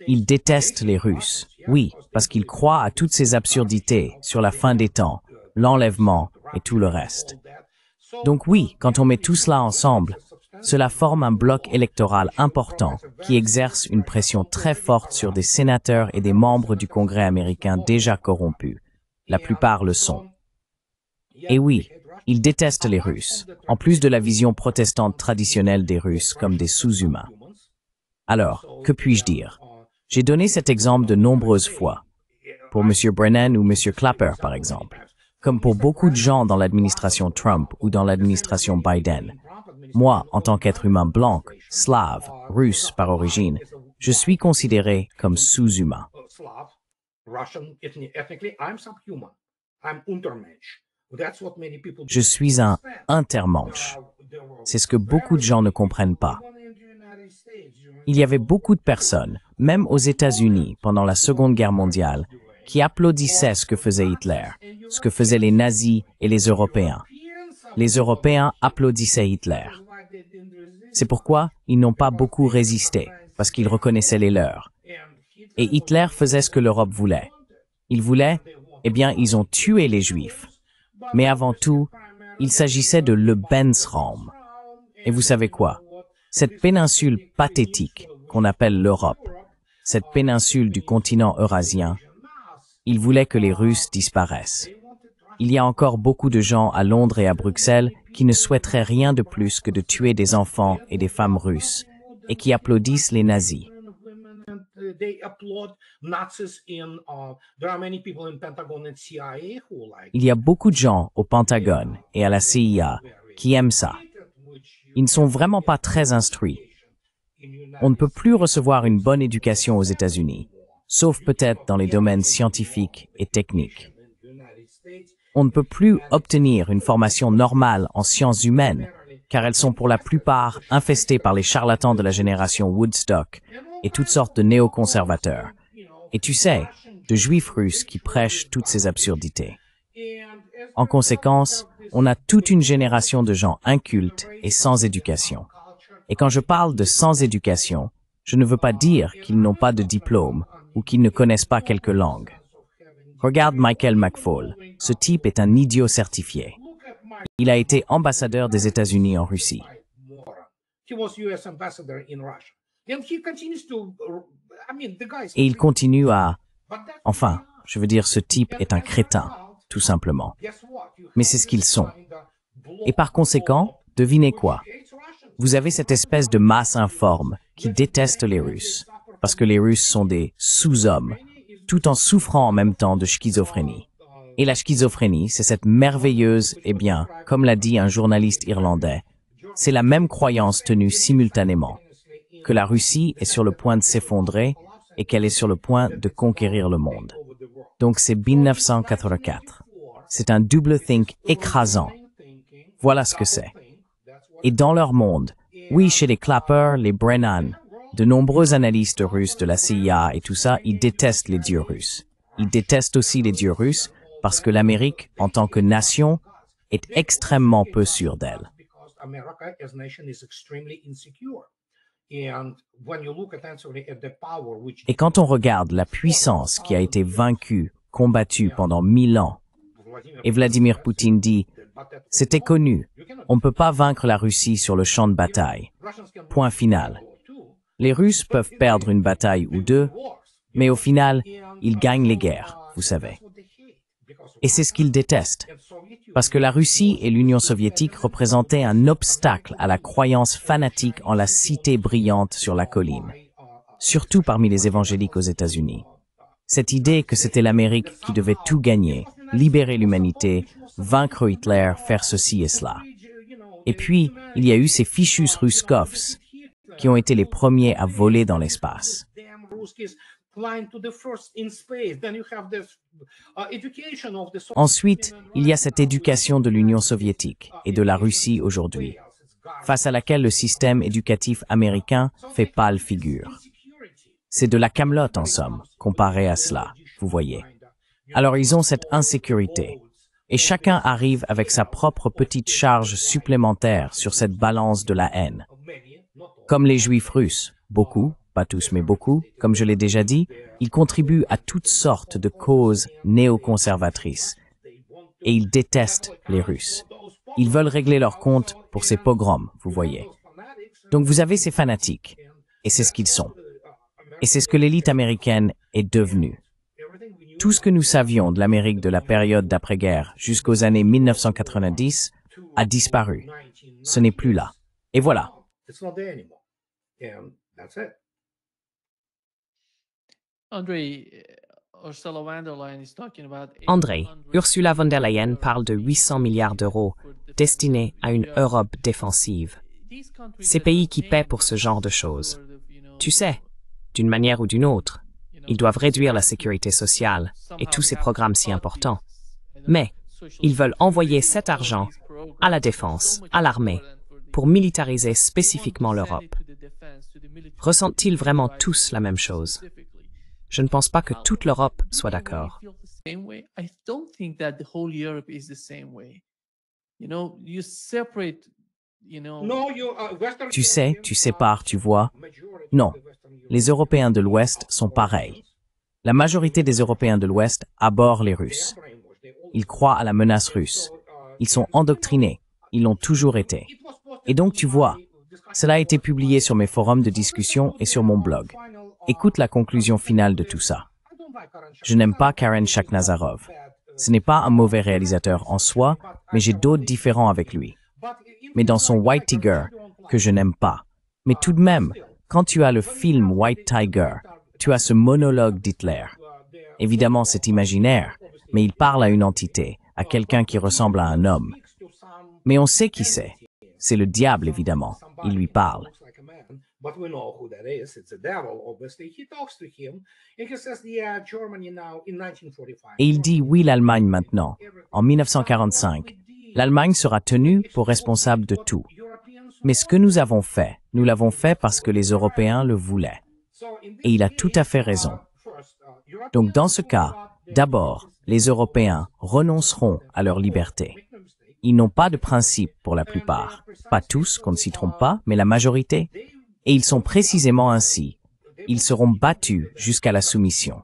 Speaker 2: Ils détestent les Russes, oui, parce qu'ils croient à toutes ces absurdités sur la fin des temps, l'enlèvement et tout le reste. Donc oui, quand on met tout cela ensemble, cela forme un bloc électoral important qui exerce une pression très forte sur des sénateurs et des membres du Congrès américain déjà corrompus. La plupart le sont. Et oui, ils détestent les Russes, en plus de la vision protestante traditionnelle des Russes comme des sous-humains. Alors, que puis-je dire? J'ai donné cet exemple de nombreuses fois, pour M. Brennan ou M. Clapper par exemple, comme pour beaucoup de gens dans l'administration Trump ou dans l'administration Biden. Moi, en tant qu'être humain blanc, slave, russe par origine, je suis considéré comme sous-humain. Je suis un intermanche. C'est ce que beaucoup de gens ne comprennent pas. Il y avait beaucoup de personnes, même aux États-Unis pendant la Seconde Guerre mondiale, qui applaudissaient ce que faisait Hitler, ce que faisaient les nazis et les Européens. Les Européens applaudissaient Hitler. C'est pourquoi ils n'ont pas beaucoup résisté, parce qu'ils reconnaissaient les leurs. Et Hitler faisait ce que l'Europe voulait. Il voulait, eh bien, ils ont tué les Juifs. Mais avant tout, il s'agissait de Lebensraum. Et vous savez quoi? Cette péninsule pathétique qu'on appelle l'Europe, cette péninsule du continent eurasien, il voulait que les Russes disparaissent. Il y a encore beaucoup de gens à Londres et à Bruxelles qui ne souhaiteraient rien de plus que de tuer des enfants et des femmes russes, et qui applaudissent les nazis. Il y a beaucoup de gens au Pentagone et à la CIA qui aiment ça. Ils ne sont vraiment pas très instruits. On ne peut plus recevoir une bonne éducation aux États-Unis, sauf peut-être dans les domaines scientifiques et techniques. On ne peut plus obtenir une formation normale en sciences humaines, car elles sont pour la plupart infestées par les charlatans de la génération Woodstock et toutes sortes de néoconservateurs. Et tu sais, de juifs russes qui prêchent toutes ces absurdités. En conséquence, on a toute une génération de gens incultes et sans éducation. Et quand je parle de sans éducation, je ne veux pas dire qu'ils n'ont pas de diplôme ou qu'ils ne connaissent pas quelques langues. Regarde Michael McFaul. Ce type est un idiot certifié. Il a été ambassadeur des États-Unis en Russie. Et il continue à... Enfin, je veux dire, ce type est un crétin, tout simplement. Mais c'est ce qu'ils sont. Et par conséquent, devinez quoi? Vous avez cette espèce de masse informe qui déteste les Russes, parce que les Russes sont des sous-hommes, tout en souffrant en même temps de schizophrénie. Et la schizophrénie, c'est cette merveilleuse, eh bien, comme l'a dit un journaliste irlandais, c'est la même croyance tenue simultanément, que la Russie est sur le point de s'effondrer et qu'elle est sur le point de conquérir le monde. Donc c'est 1984. C'est un double-think écrasant. Voilà ce que c'est. Et dans leur monde, oui, chez les Clapper, les Brennan, de nombreux analystes russes de la CIA et tout ça, ils détestent les dieux russes. Ils détestent aussi les dieux russes parce que l'Amérique, en tant que nation, est extrêmement peu sûre d'elle. Et quand on regarde la puissance qui a été vaincue, combattue pendant 1000 ans, et Vladimir Poutine dit « C'était connu, on ne peut pas vaincre la Russie sur le champ de bataille. Point final. » Les Russes peuvent perdre une bataille ou deux, mais au final, ils gagnent les guerres, vous savez. Et c'est ce qu'ils détestent, parce que la Russie et l'Union soviétique représentaient un obstacle à la croyance fanatique en la cité brillante sur la colline, surtout parmi les évangéliques aux États-Unis. Cette idée que c'était l'Amérique qui devait tout gagner, libérer l'humanité, vaincre Hitler, faire ceci et cela. Et puis, il y a eu ces fichus Ruskovs, qui ont été les premiers à voler dans l'espace. Ensuite, il y a cette éducation de l'Union soviétique et de la Russie aujourd'hui, face à laquelle le système éducatif américain fait pâle figure. C'est de la camelote en somme, comparé à cela, vous voyez. Alors ils ont cette insécurité, et chacun arrive avec sa propre petite charge supplémentaire sur cette balance de la haine. Comme les Juifs russes, beaucoup, pas tous mais beaucoup, comme je l'ai déjà dit, ils contribuent à toutes sortes de causes néoconservatrices. Et ils détestent les Russes. Ils veulent régler leur compte pour ces pogroms, vous voyez. Donc vous avez ces fanatiques, et c'est ce qu'ils sont. Et c'est ce que l'élite américaine est devenue. Tout ce que nous savions de l'Amérique de la période d'après-guerre jusqu'aux années 1990 a disparu. Ce n'est plus là. Et voilà.
Speaker 1: André, Ursula von der Leyen parle de 800 milliards d'euros destinés à une Europe défensive. Ces pays qui paient pour ce genre de choses. Tu sais, d'une manière ou d'une autre, ils doivent réduire la sécurité sociale et tous ces programmes si importants. Mais ils veulent envoyer cet argent à la défense, à l'armée, pour militariser spécifiquement l'Europe. Ressentent-ils vraiment tous la même chose? Je ne pense pas que toute l'Europe soit d'accord.
Speaker 2: Tu sais, tu sépares, tu vois. Non, les Européens de l'Ouest sont pareils. La majorité des Européens de l'Ouest abhorrent les Russes. Ils croient à la menace russe. Ils sont endoctrinés. Ils l'ont toujours été. Et donc, tu vois, cela a été publié sur mes forums de discussion et sur mon blog. Écoute la conclusion finale de tout ça. Je n'aime pas Karen Shakhnazarov. Ce n'est pas un mauvais réalisateur en soi, mais j'ai d'autres différends avec lui. Mais dans son White Tiger, que je n'aime pas. Mais tout de même, quand tu as le film White Tiger, tu as ce monologue d'Hitler. Évidemment, c'est imaginaire, mais il parle à une entité, à quelqu'un qui ressemble à un homme. Mais on sait qui c'est. C'est le diable, évidemment. Il lui parle. Et il dit oui, l'Allemagne maintenant. En 1945, l'Allemagne sera tenue pour responsable de tout. Mais ce que nous avons fait, nous l'avons fait parce que les Européens le voulaient. Et il a tout à fait raison. Donc dans ce cas, d'abord, les Européens renonceront à leur liberté. Ils n'ont pas de principe pour la plupart. Pas tous, qu'on ne s'y trompe pas, mais la majorité. Et ils sont précisément ainsi. Ils seront battus jusqu'à la soumission.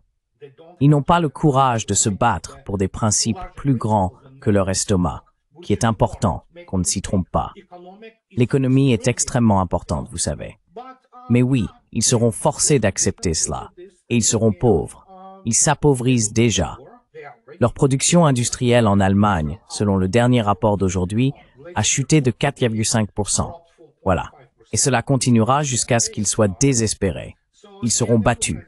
Speaker 2: Ils n'ont pas le courage de se battre pour des principes plus grands que leur estomac, qui est important, qu'on ne s'y trompe pas. L'économie est extrêmement importante, vous savez. Mais oui, ils seront forcés d'accepter cela. Et ils seront pauvres. Ils s'appauvrissent déjà. Leur production industrielle en Allemagne, selon le dernier rapport d'aujourd'hui, a chuté de 4,5%. Voilà. Et cela continuera jusqu'à ce qu'ils soient désespérés. Ils seront battus.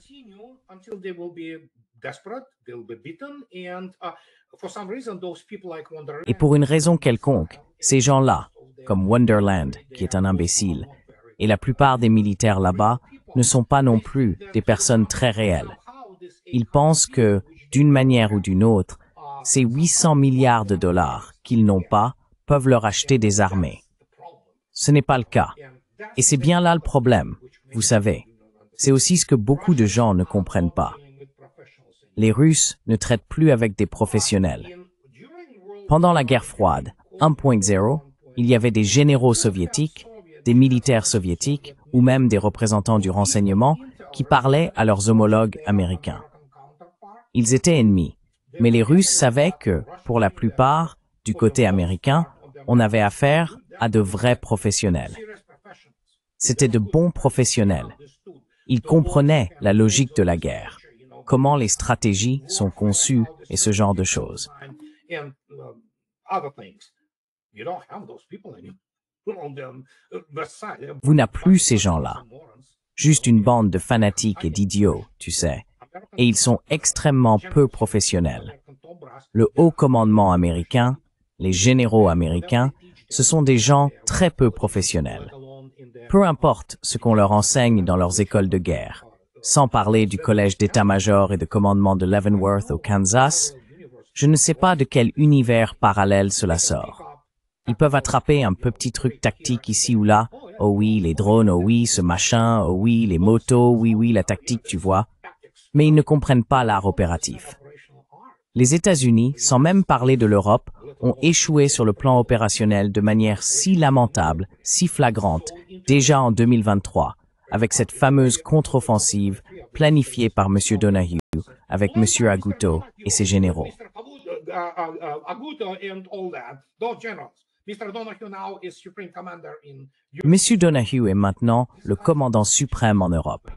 Speaker 2: Et pour une raison quelconque, ces gens-là, comme Wonderland, qui est un imbécile, et la plupart des militaires là-bas, ne sont pas non plus des personnes très réelles. Ils pensent que, d'une manière ou d'une autre, ces 800 milliards de dollars qu'ils n'ont pas peuvent leur acheter des armées. Ce n'est pas le cas. Et c'est bien là le problème, vous savez. C'est aussi ce que beaucoup de gens ne comprennent pas. Les Russes ne traitent plus avec des professionnels. Pendant la guerre froide 1.0, il y avait des généraux soviétiques, des militaires soviétiques ou même des représentants du renseignement qui parlaient à leurs homologues américains. Ils étaient ennemis, mais les Russes savaient que, pour la plupart, du côté américain, on avait affaire à de vrais professionnels. C'était de bons professionnels, Ils comprenaient la logique de la guerre, comment les stratégies sont conçues et ce genre de choses. Vous n'avez plus ces gens-là, juste une bande de fanatiques et d'idiots, tu sais, et ils sont extrêmement peu professionnels. Le haut commandement américain, les généraux américains, ce sont des gens très peu professionnels. Peu importe ce qu'on leur enseigne dans leurs écoles de guerre, sans parler du collège d'état-major et de commandement de Leavenworth au Kansas, je ne sais pas de quel univers parallèle cela sort. Ils peuvent attraper un petit truc tactique ici ou là. Oh oui, les drones, oh oui, ce machin, oh oui, les motos, oui, la tactique, tu vois. Mais ils ne comprennent pas l'art opératif. Les États-Unis, sans même parler de l'Europe, ont échoué sur le plan opérationnel de manière si lamentable, si flagrante, déjà en 2023, avec cette fameuse contre-offensive planifiée par M. Donahue, avec M. Aguto et ses généraux. M. Donahue est maintenant le commandant suprême en Europe.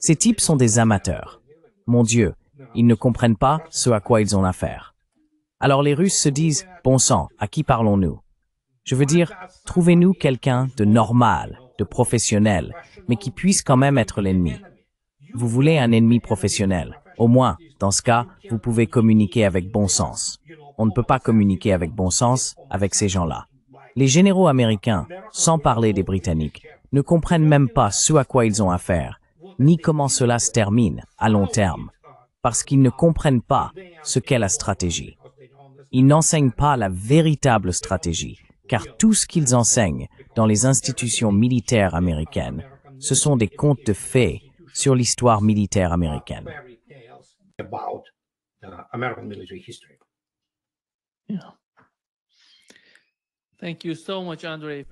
Speaker 2: Ces types sont des amateurs. Mon Dieu, ils ne comprennent pas ce à quoi ils ont affaire. Alors les Russes se disent, bon sang, à qui parlons-nous? Je veux dire, trouvez-nous quelqu'un de normal, de professionnel, mais qui puisse quand même être l'ennemi. Vous voulez un ennemi professionnel. Au moins, dans ce cas, vous pouvez communiquer avec bon sens. On ne peut pas communiquer avec bon sens avec ces gens-là. Les généraux américains, sans parler des Britanniques, ne comprennent même pas ce à quoi ils ont affaire, ni comment cela se termine à long terme, parce qu'ils ne comprennent pas ce qu'est la stratégie. Ils n'enseignent pas la véritable stratégie, car tout ce qu'ils enseignent dans les institutions militaires américaines, ce sont des contes de fées sur l'histoire militaire américaine.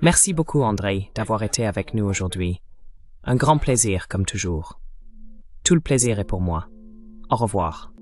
Speaker 1: Merci beaucoup, André, d'avoir été avec nous aujourd'hui. Un grand plaisir, comme toujours. Tout le plaisir est pour moi. Au revoir.